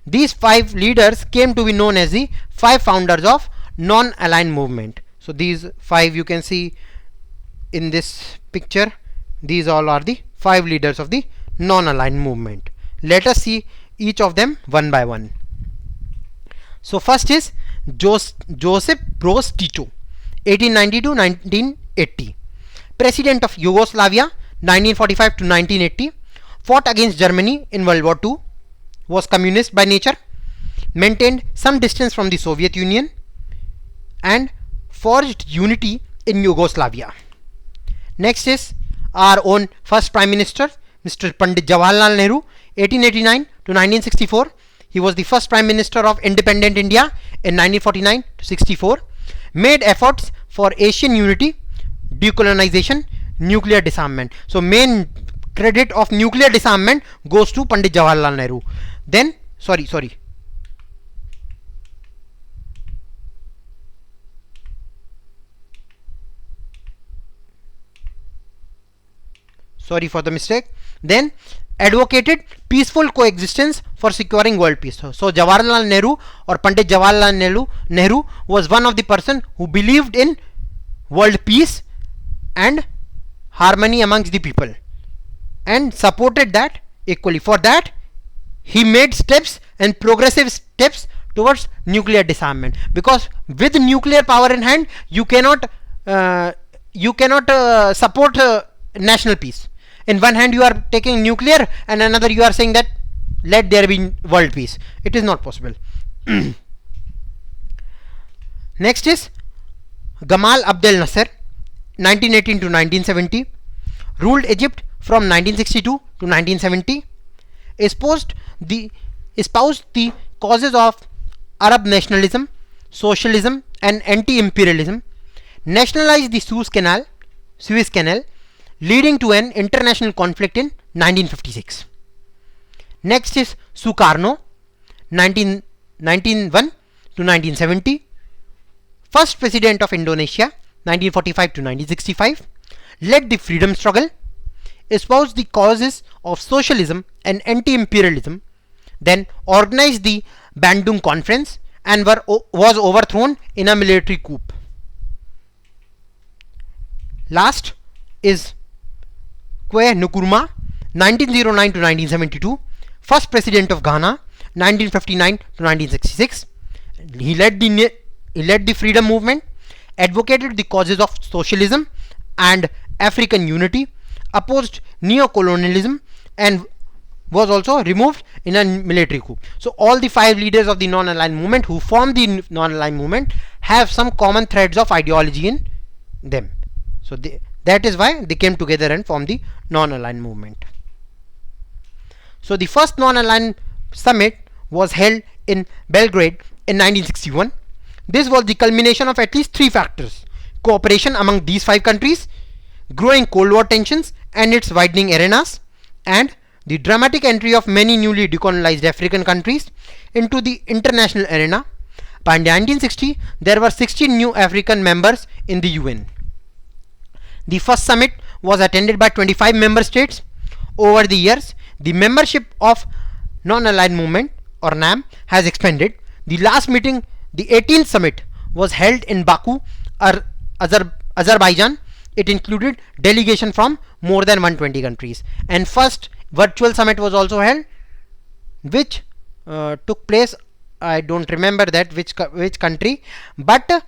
These 5 leaders came to be known as the 5 founders of non-aligned movement. So these 5 you can see in this picture. These all are the 5 leaders of the non-aligned movement. Let us see each of them one by one. So first is Josip Broz Tito, 1890 to 1980, President of Yugoslavia, 1945 to 1980, fought against Germany in World War II, was communist by nature, maintained some distance from the Soviet Union, and forged unity in Yugoslavia. Next is our own first Prime Minister, Mr. Pandit Jawaharlal Nehru, 1889 to 1964. He was the first Prime Minister of independent India in 1949 to 64. Made efforts for Asian unity, decolonization, nuclear disarmament. So main credit of nuclear disarmament goes to Pandit Jawaharlal Nehru. Then sorry for the mistake. Then advocated peaceful coexistence for securing world peace. So Jawaharlal Nehru or Pandit Jawaharlal Nehru was one of the person who believed in world peace and harmony amongst the people and supported that equally. For that he made steps and progressive steps towards nuclear disarmament, because with nuclear power in hand you cannot support national peace. In one hand you are taking nuclear and another you are saying that let there be world peace. It is not possible. Next is Gamal Abdel Nasser, 1918 to 1970, ruled Egypt from 1962 to 1970, espoused the causes of Arab nationalism, socialism and anti-imperialism, nationalized the Suez Canal, leading to an international conflict in 1956. Next is Sukarno, 1901 to 1970, first President of Indonesia, 1945 to 1965, led the freedom struggle, espoused the causes of socialism and anti-imperialism, then organized the Bandung Conference and was overthrown in a military coup. Last is Kwe Nkrumah, 1909 to 1972, first President of Ghana, 1959 to 1966. He led the freedom movement, advocated the causes of socialism and African unity, opposed neo-colonialism and was also removed in a military coup. So all the 5 leaders of the non-aligned movement who formed the non-aligned movement have some common threads of ideology in them. So that is why they came together and formed the non-aligned movement. So the first non-aligned summit was held in Belgrade in 1961. This was the culmination of at least 3 factors: cooperation among these 5 countries, growing Cold War tensions and its widening arenas, and the dramatic entry of many newly decolonized African countries into the international arena. By 1960, there were 16 new African members in the UN. The first summit was attended by 25 member states. Over the years, the membership of Non-Aligned Movement or NAM has expanded. The last meeting, the 18th summit, was held in Baku, Azerbaijan. It included delegation from more than 120 countries. And first virtual summit was also held, which took place, I don't remember that which country, but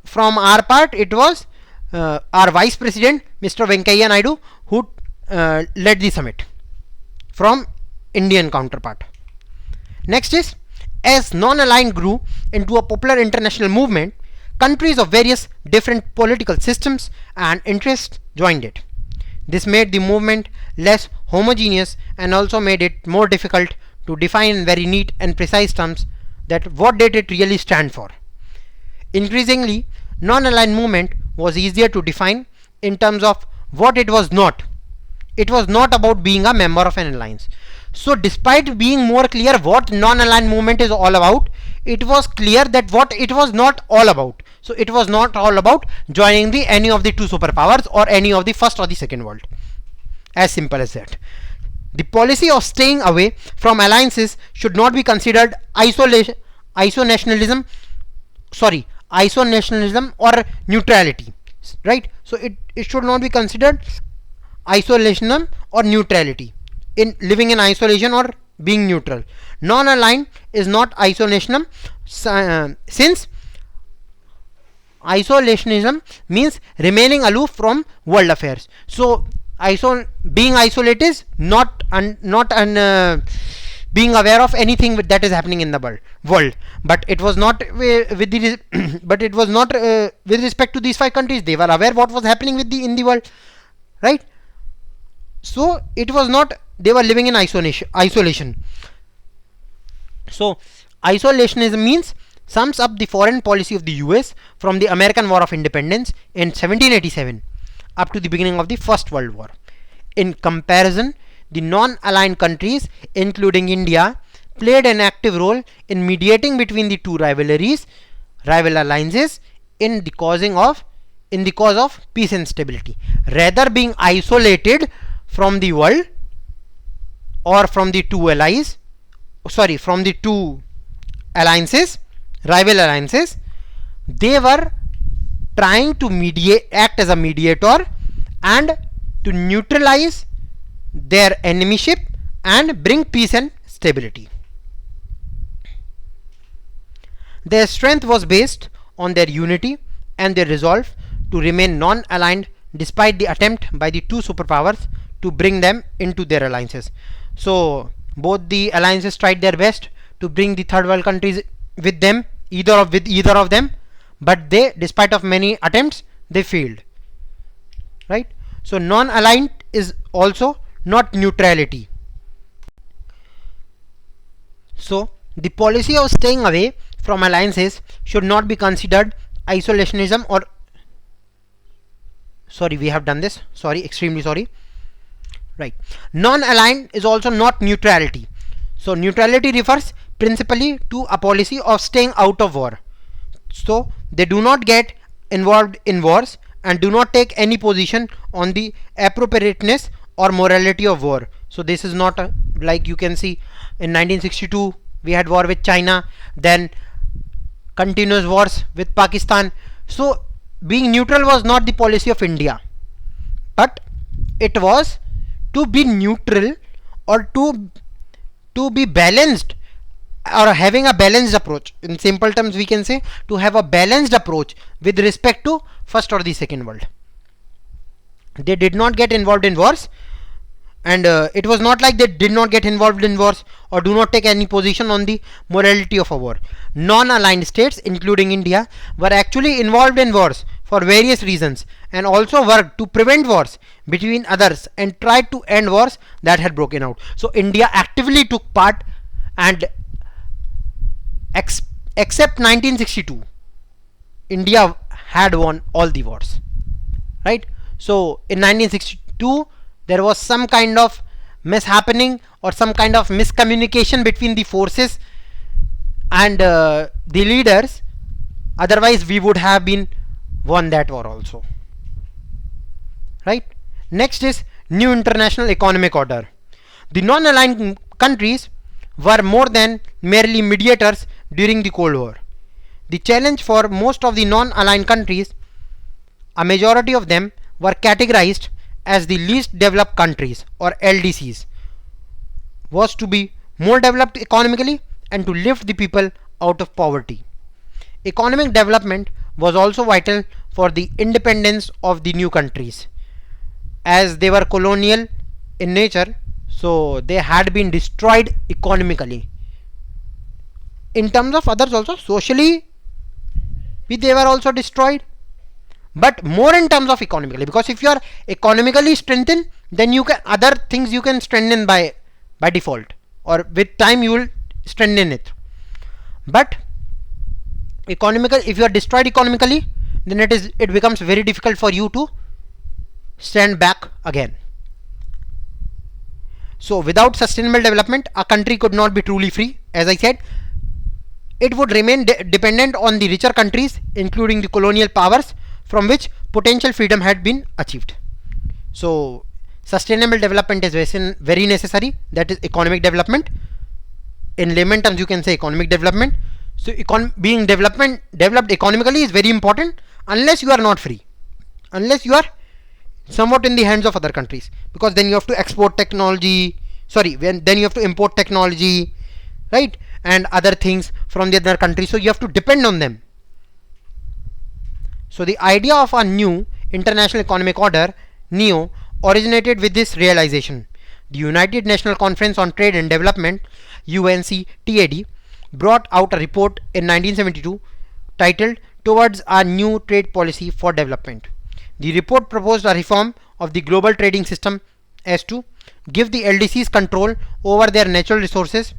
from our part it was our Vice President Mr. Venkaiah Naidu who led the summit from Indian counterpart. Next is, as non-aligned grew into a popular international movement, countries of various different political systems and interests joined it. This made the movement less homogeneous and also made it more difficult to define in very neat and precise terms that what did it really stand for. Increasingly, non-aligned movement was easier to define in terms of what it was not. It was not about being a member of an alliance. So despite being more clear what non-aligned movement is all about, it was clear that what it was not all about. So it was not all about joining any of the 2 superpowers or any of the first or the second world. As simple as that. The policy of staying away from alliances should not be considered isolationism or neutrality, right? So it should not be considered isolationism or neutrality, in living in isolation or being neutral. Non-aligned is not isolationism, since isolationism means remaining aloof from world affairs. So being isolated is not being aware of anything that is happening in the world. But it was not with respect to these 5 countries. They were aware what was happening in the world, right? So it was not, they were living in isolation. So isolationism means sums up the foreign policy of the US from the American War of Independence in 1787 up to the beginning of the First World War. In comparison, the non-aligned countries, including India, played an active role in mediating between the 2 rival alliances in the cause of peace and stability. Rather being isolated from the world or from the 2 alliances, rival alliances, they were trying to act as a mediator and to neutralize their enemyship and bring peace and stability. Their strength was based on their unity and their resolve to remain non-aligned despite the attempt by the 2 superpowers to bring them into their alliances. So both the alliances tried their best to bring the third world countries with them, either of them, but they, despite of many attempts, they failed, right? So non-aligned is also not neutrality. So the policy of staying away from alliances should not be considered isolationism or extremely sorry, right? Non-aligned is also not neutrality. So neutrality refers principally to a policy of staying out of war. So they do not get involved in wars and do not take any position on the appropriateness or morality of war. So this is not like you can see in 1962 we had war with China, then continuous wars with Pakistan. So being neutral was not the policy of India, but it was to be neutral or to be balanced, or having a balanced approach. In simple terms we can say to have a balanced approach with respect to first or the second world. They did not get involved in wars, and it was not like they did not get involved in wars or do not take any position on the morality of a war. Non-aligned states, including India, were actually involved in wars for various reasons and also worked to prevent wars between others and tried to end wars that had broken out. So India actively took part, and except 1962 India had won all the wars, right? So in 1962 there was some kind of mishappening or some kind of miscommunication between the forces and the leaders, otherwise we would have been won that war also, right? Next is new international economic order. The non-aligned countries were more than merely mediators during the Cold War. The challenge for most of the non-aligned countries, a majority of them were categorized as the least developed countries or LDCs, was to be more developed economically and to lift the people out of poverty. Economic development was also vital for the independence of the new countries, as they were colonial in nature, so they had been destroyed economically. In terms of others also, socially they were also destroyed, but more in terms of economically, because if you are economically strengthened, then you can other things you can strengthen by default, or with time you will strengthen it. But economical, if you are destroyed economically, then it becomes very difficult for you to stand back again. So without sustainable development, a country could not be truly free. As I said, it would remain dependent on the richer countries, including the colonial powers, from which potential freedom had been achieved. So sustainable development is very necessary, that is economic development. In layman terms you can say economic development. So being developed economically is very important, unless you are not free, unless you are somewhat in the hands of other countries, because then you have to export technology, then you have to import technology, right, and other things from the other countries, so you have to depend on them. So the idea of a new international economic order, NEO, originated with this realization. The United National Conference on Trade and Development, UNCTAD, brought out a report in 1972 titled Towards a New Trade Policy for Development. The report proposed a reform of the global trading system as to give the LDCs control over their natural resources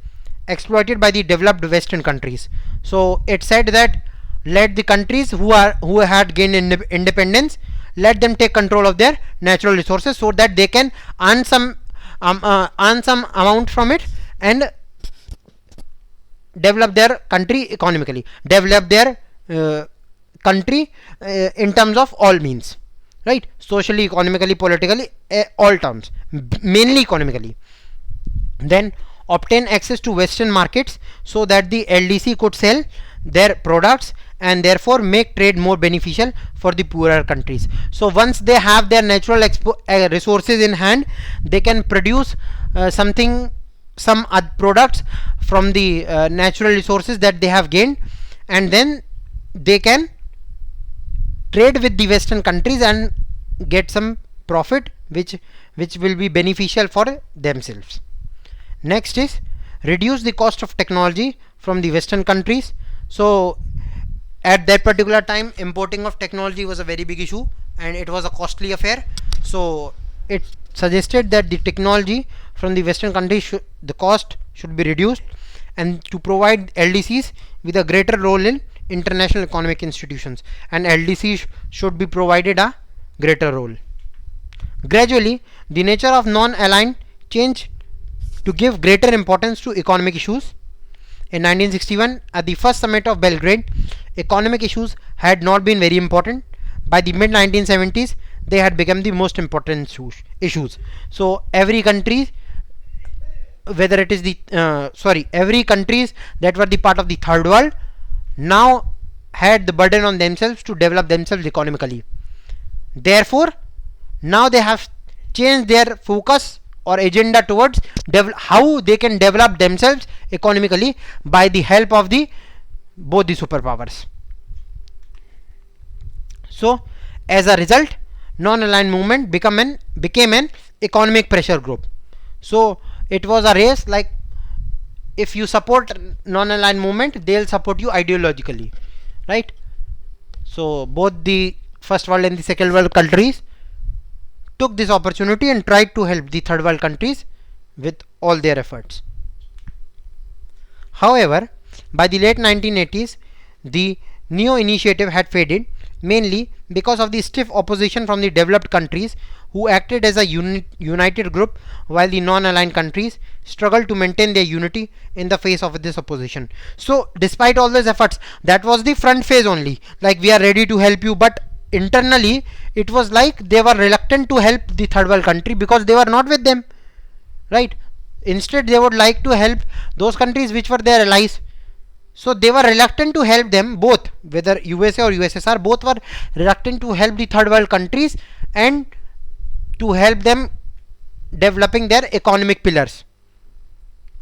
exploited by the developed Western countries. So it said that let the countries who had gained independence, let them take control of their natural resources, so that they can earn some amount from it and develop their country economically, develop their country in terms of all means, right? Socially, economically, politically, all terms, mainly economically. Then obtain access to Western markets so that the LDC could sell their products and therefore make trade more beneficial for the poorer countries. So once they have their natural resources in hand, they can produce some products from the natural resources that they have gained, and then they can trade with the Western countries and get some profit which will be beneficial for themselves. Next is reduce the cost of technology from the Western countries. So at that particular time, importing of technology was a very big issue and it was a costly affair. So it suggested that the technology from the Western countries, the cost should be reduced, and to provide LDCs with a greater role in international economic institutions, and LDCs should be provided a greater role. Gradually, the nature of non-aligned changed to give greater importance to economic issues. In 1961, at the first summit of Belgrade, economic issues had not been very important. By the mid 1970s, they had become the most important issues. So every country, whether it is every countries that were the part of the third world, now had the burden on themselves to develop themselves economically. Therefore, now they have changed their focus or agenda towards how they can develop themselves economically by the help of both the superpowers. So as a result, non-aligned movement became an economic pressure group. So it was a race, like if you support non-aligned movement, they'll support you ideologically, right? So both the first world and the second world countries took this opportunity and tried to help the third world countries with all their efforts. However, by the late 1980s, the NEO initiative had faded mainly because of the stiff opposition from the developed countries who acted as a united group, while the non-aligned countries struggled to maintain their unity in the face of this opposition. So despite all these efforts, that was the front phase only, like we are ready to help you, but internally it was like they were reluctant to help the third world country because they were not with them, right? Instead they would like to help those countries which were their allies. So they were reluctant to help them, both, whether USA or USSR, both were reluctant to help the third world countries and to help them developing their economic pillars.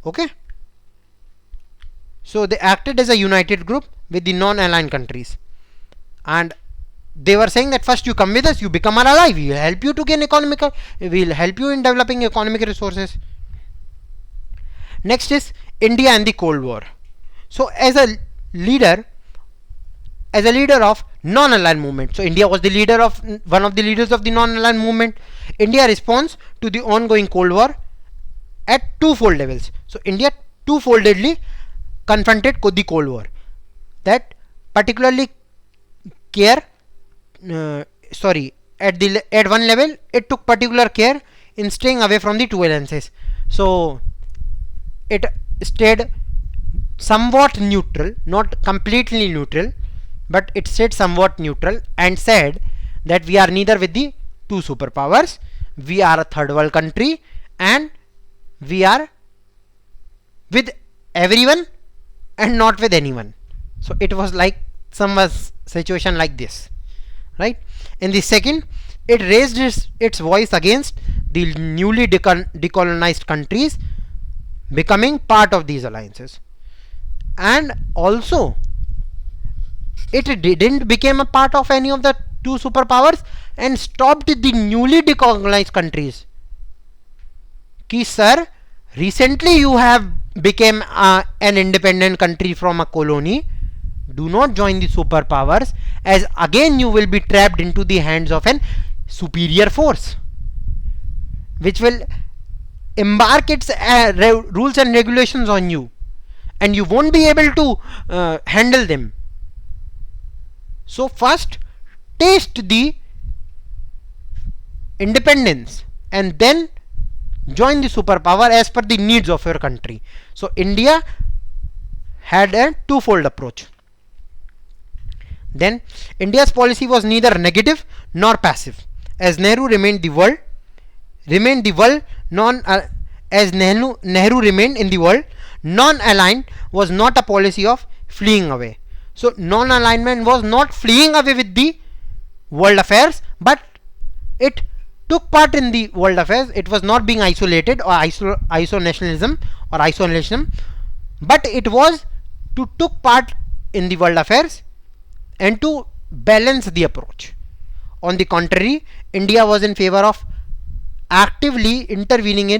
Okay, so they acted as a united group with the non-aligned countries, and they were saying that first you come with us, you become our ally, we will help you to gain economic, we will help you in developing economic resources. Next is India and the Cold War. So as a leader of non-aligned movement, so India was the leader of one of the leaders of the non-aligned movement. India responds to the ongoing Cold War at twofold levels. So India twofoldedly confronted the Cold War. That particularly at one level it took particular care in staying away from the two alliances. So it stayed somewhat neutral, not completely neutral, but it stayed somewhat neutral and said that we are neither with the two superpowers, we are a third world country, and we are with everyone and not with anyone. So it was like some situation like this, right? In the second, it raised its voice against the newly decolonized countries becoming part of these alliances, and also it didn't become a part of any of the two superpowers and stopped the newly decolonized countries. Ki sir, recently you have become an independent country from a colony, do not join the superpowers, as again you will be trapped into the hands of an superior force which will embark its rules and regulations on you, and you won't be able to handle them. So first taste the independence and then join the superpower as per the needs of your country. So India had a twofold approach. Then India's policy was neither negative nor passive, as Nehru remained the world as Nehru remained in the world. Non-aligned was not a policy of fleeing away. So non-alignment was not fleeing away with the world affairs, but it took part in the world affairs. It was not being isolated or isolationism, but it was to took part in the world affairs and to balance the approach. On the contrary, India was in favor of actively intervening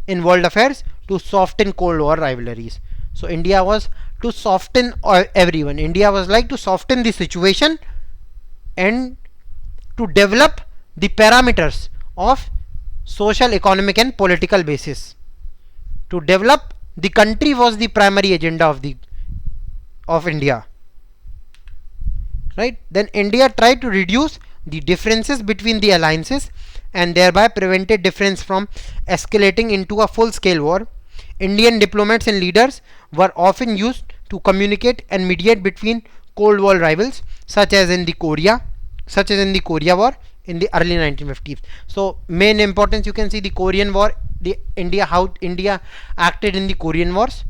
in world affairs to soften Cold War rivalries. So India was to soften everyone. India was like to soften the situation and to develop the parameters of social, economic and political basis. To develop the country was the primary agenda of India, right? Then India tried to reduce the differences between the alliances and thereby prevented difference from escalating into a full-scale war. Indian diplomats and leaders were often used to communicate and mediate between Cold War rivals, such as in the Korea War in the early 1950s. So main importance, you can see the Korean War, how India acted in the Korean Wars.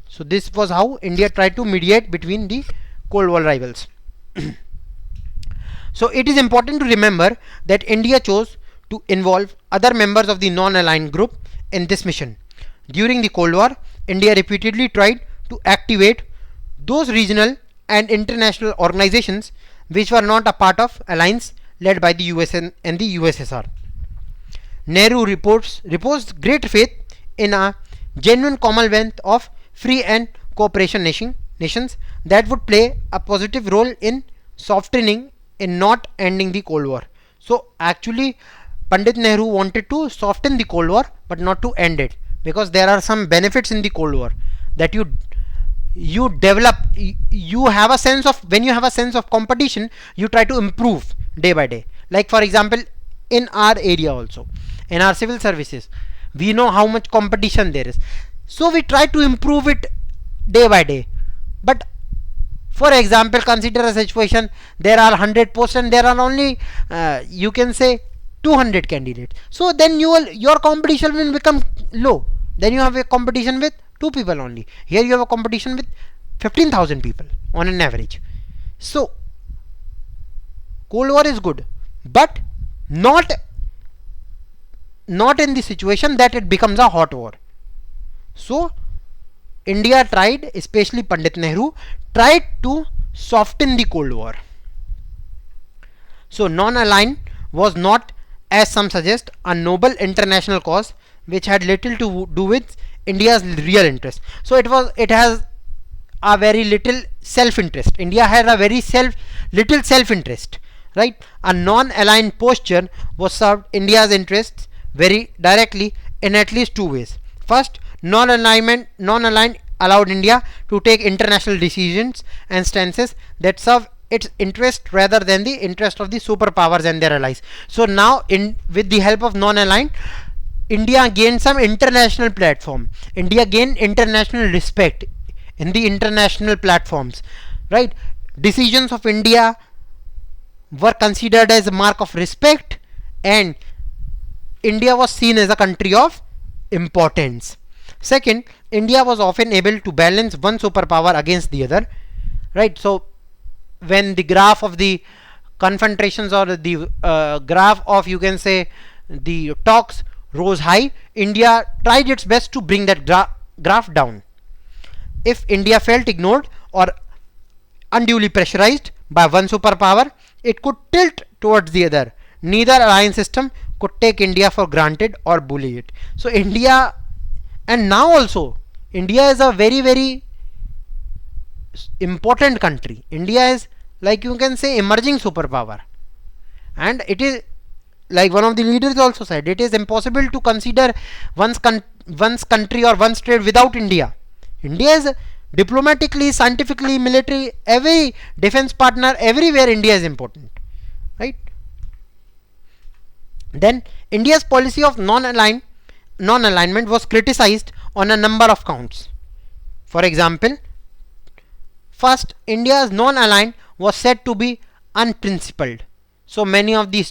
So this was how India tried to mediate between the Cold War rivals. So it is important to remember that India chose to involve other members of the non-aligned group in this mission. During the Cold War, India repeatedly tried to activate those regional and international organizations which were not a part of alliance led by the US and the USSR. Nehru reposed great faith in a genuine commonwealth of free and cooperation nations that would play a positive role in softening in not ending the Cold War. So actually Pandit Nehru wanted to soften the Cold War but not to end it, because there are some benefits in the Cold War that you you develop, you have a sense of, when you have a sense of competition, you try to improve day by day. Like for example, in our area also, in our civil services, we know how much competition there is, so we try to improve it day by day. But for example, consider a situation, there are 100 posts and there are only you can say 200 candidates, so then your competition will become low. Then you have a competition with 2 people only. Here you have a competition with 15,000 people on an average. So Cold War is good, but not in the situation that it becomes a hot war. So India tried, especially Pandit Nehru, tried to soften the Cold War. So non-aligned was not, as some suggest, a noble international cause which had little to do with India's real interest. So it has a very little self-interest. India had a very little self-interest, right? A non-aligned posture was served India's interests very directly in at least 2 ways. First, non-aligned allowed India to take international decisions and stances that serve its interest rather than the interest of the superpowers and their allies. So now, with the help of non-aligned, India gained some international platform. India gained international respect in the international platforms, right? Decisions of India were considered as a mark of respect, and India was seen as a country of importance. Second, India was often able to balance one superpower against the other, right? So when the graph of the confrontations, or the graph of, you can say, the talks rose high, India tried its best to bring that graph down. If India felt ignored or unduly pressurized by one superpower, it could tilt towards the other. Neither alliance system could take India for granted or bully it. So India, and now also, India is a very, very important country. India is, like you can say, emerging superpower, and it is, like one of the leaders also said, it is impossible to consider one's country or one's trade without India. India is diplomatically, scientifically, military, every defense partner, everywhere India is important, right? Then India's policy of non-alignment was criticized on a number of counts. For example, first, India's non-aligned was said to be unprincipled. So many of the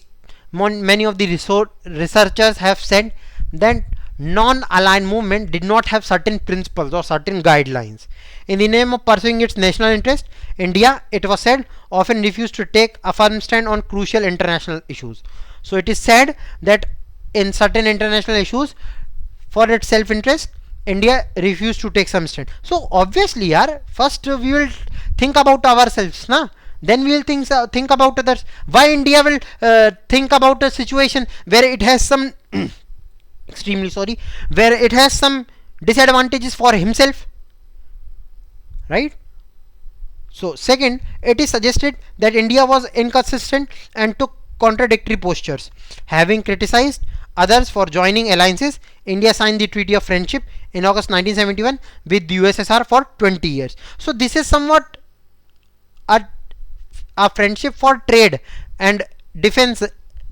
researchers have said that non-aligned movement did not have certain principles or certain guidelines. In the name of pursuing its national interest, India, it was said, often refused to take a firm stand on crucial international issues. So it is said that in certain international issues, for its self-interest, India refused to take some stand. So obviously, first we will think about ourselves, na? Then we will think about others. Why India will think about a situation where it has some extremely sorry, where it has some disadvantages for himself, right? So second, it is suggested that India was inconsistent and took contradictory postures. Having criticized others for joining alliances, India signed the Treaty of Friendship in August 1971 with the USSR for 20 years. So this is somewhat a friendship for trade and defense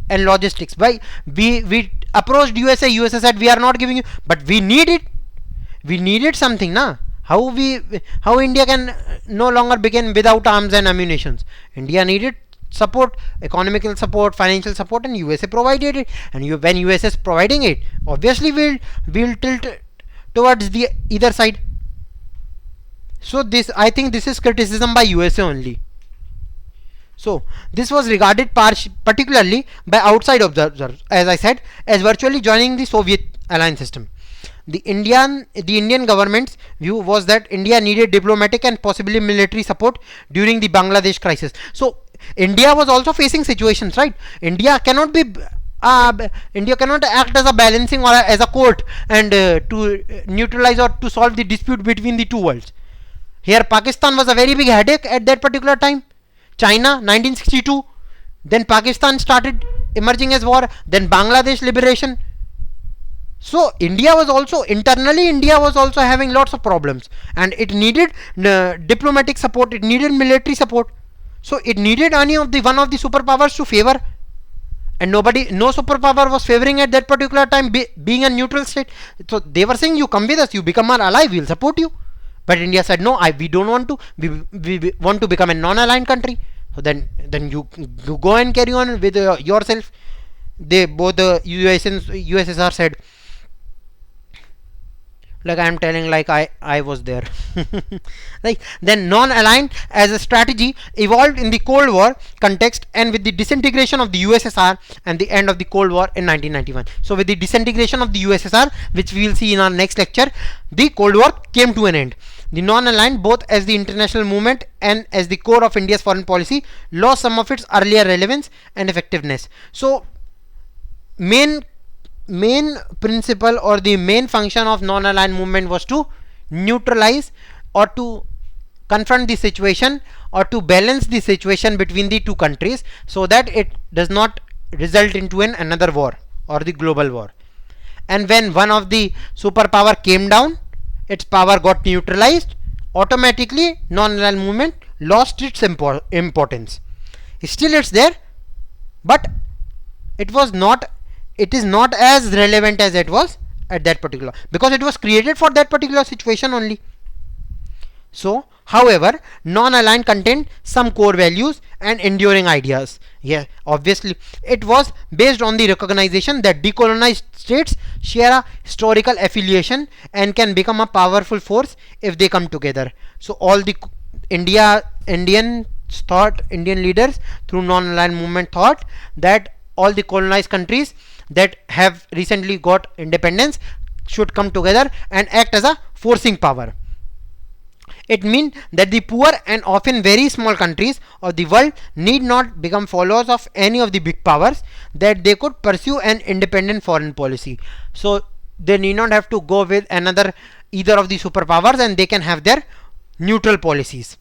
and logistics. Why we approached USA said, we are not giving you, but we needed something, na? How India can no longer begin without arms and ammunition? India needed support, economical support, financial support, and USA provided it. And when USA is providing it, obviously we'll tilt towards the either side. So I think this is criticism by USA only. So this was regarded particularly by outside observers, as I said, as virtually joining the Soviet alliance system. The Indian government's view was that India needed diplomatic and possibly military support during the Bangladesh crisis. So India was also facing situations, right? India cannot act as a balancing or as a court and to neutralize or to solve the dispute between the two worlds. Here Pakistan was a very big headache at that particular time. China 1962, then Pakistan started emerging as war, then Bangladesh liberation. So India was also having lots of problems, and it needed diplomatic support, it needed military support. So it needed one of the superpowers to favor, and no superpower was favoring at that particular time, being a neutral state. So they were saying, you come with us, you become our ally, we'll support you. But India said, no, we don't want to. We want to become a non-aligned country. So then you go and carry on with yourself. They both the US and USSR said, like I am telling, like I was there. Like then non-aligned as a strategy evolved in the Cold War context, and with the disintegration of the USSR and the end of the Cold War in 1991. So with the disintegration of the USSR, which we will see in our next lecture, the Cold War came to an end. The non-aligned, both as the international movement and as the core of India's foreign policy, lost some of its earlier relevance and effectiveness. So main principle or the main function of non-aligned movement was to neutralize or to confront the situation or to balance the situation between the two countries, so that it does not result into another war or the global war. And when one of the superpower came down, its power got neutralized, automatically non-aligned movement lost its importance. Still it's there, but it is not as relevant as it was at that particular, because it was created for that particular situation only. So however, non-aligned contained some core values and enduring ideas. Yeah, obviously it was based on the recognition that decolonized states share a historical affiliation and can become a powerful force if they come together. So all the Indian leaders through non-aligned movement thought that all the colonized countries that have recently got independence should come together and act as a forcing power. It means that the poor and often very small countries of the world need not become followers of any of the big powers, that they could pursue an independent foreign policy. So they need not have to go with either of the superpowers, and they can have their neutral policies,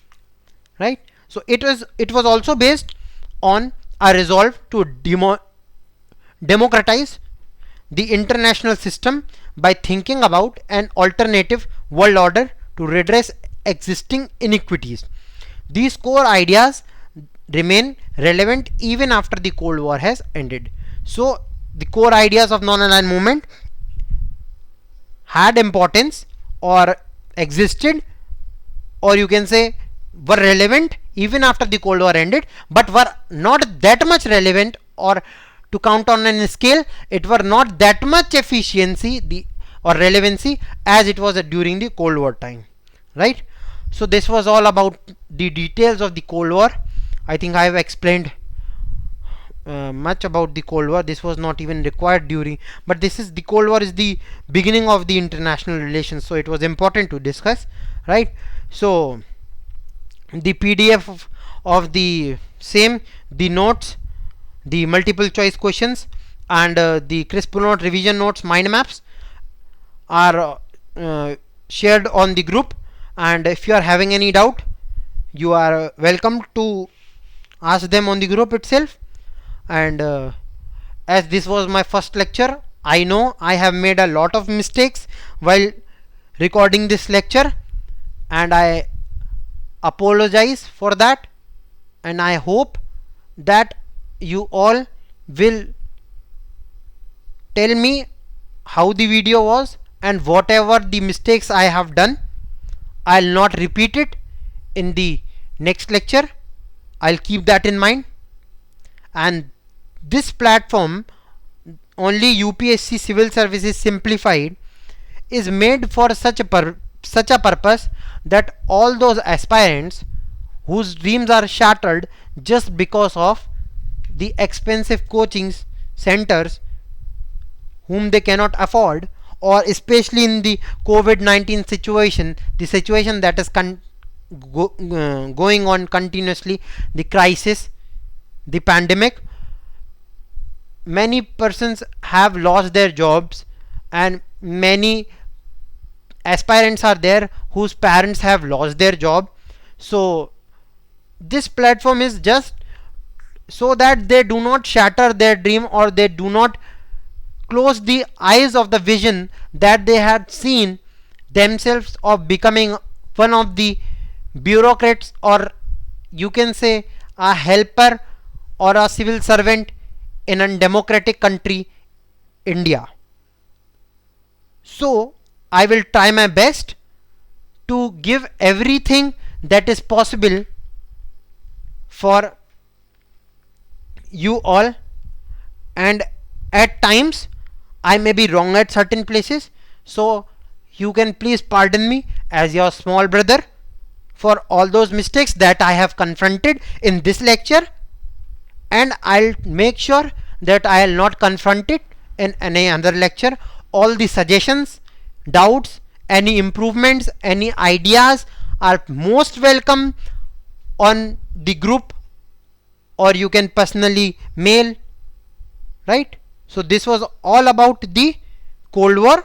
right? So it was also based on a resolve to democratize the international system by thinking about an alternative world order to redress existing inequities. These core ideas remain relevant even after the Cold War has ended. So the core ideas of non-aligned movement had importance or existed, or you can say were relevant even after the Cold War ended, but were not that much relevant, or to count on a scale, it were not that much efficiency or relevancy as it was during the Cold War time, right? So this was all about the details of the Cold War. I think I have explained much about the Cold War. This was not even required during, but the Cold War is the beginning of the international relations, so it was important to discuss, right? So the PDF of the same, the notes, the multiple choice questions, and the crisp note, revision notes, mind maps are shared on the group. And if you are having any doubt, you are welcome to ask them on the group itself. And as this was my first lecture, I know I have made a lot of mistakes while recording this lecture, and I apologize for that, and I hope that you all will tell me how the video was, and whatever the mistakes I have done, I'll not repeat it in the next lecture. I'll keep that in mind. And this platform, only UPSC Civil Services Simplified, is made for such a purpose that all those aspirants whose dreams are shattered just because of the expensive coaching centers whom they cannot afford, or especially in the COVID-19 situation, the situation that is going on continuously, the crisis, the pandemic, many persons have lost their jobs, and many aspirants are there whose parents have lost their job. So this platform is just so that they do not shatter their dream, or they do not close the eyes of the vision that they had seen themselves of becoming one of the bureaucrats, or you can say a helper or a civil servant in a democratic country, India. So I will try my best to give everything that is possible for you all, and at times I may be wrong at certain places, so you can please pardon me as your small brother for all those mistakes that I have confronted in this lecture, and I'll make sure that I'll not confront it in any other lecture. All the suggestions, doubts, any improvements, any ideas are most welcome on the group, or you can personally mail, right? So this was all about the Cold War.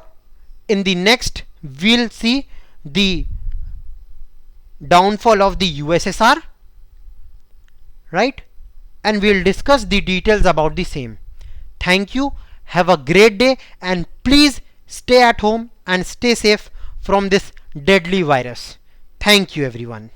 In the next we'll see the downfall of the USSR, right? And we'll discuss the details about the same. Thank you, have a great day, and please stay at home and stay safe from this deadly virus. Thank you everyone.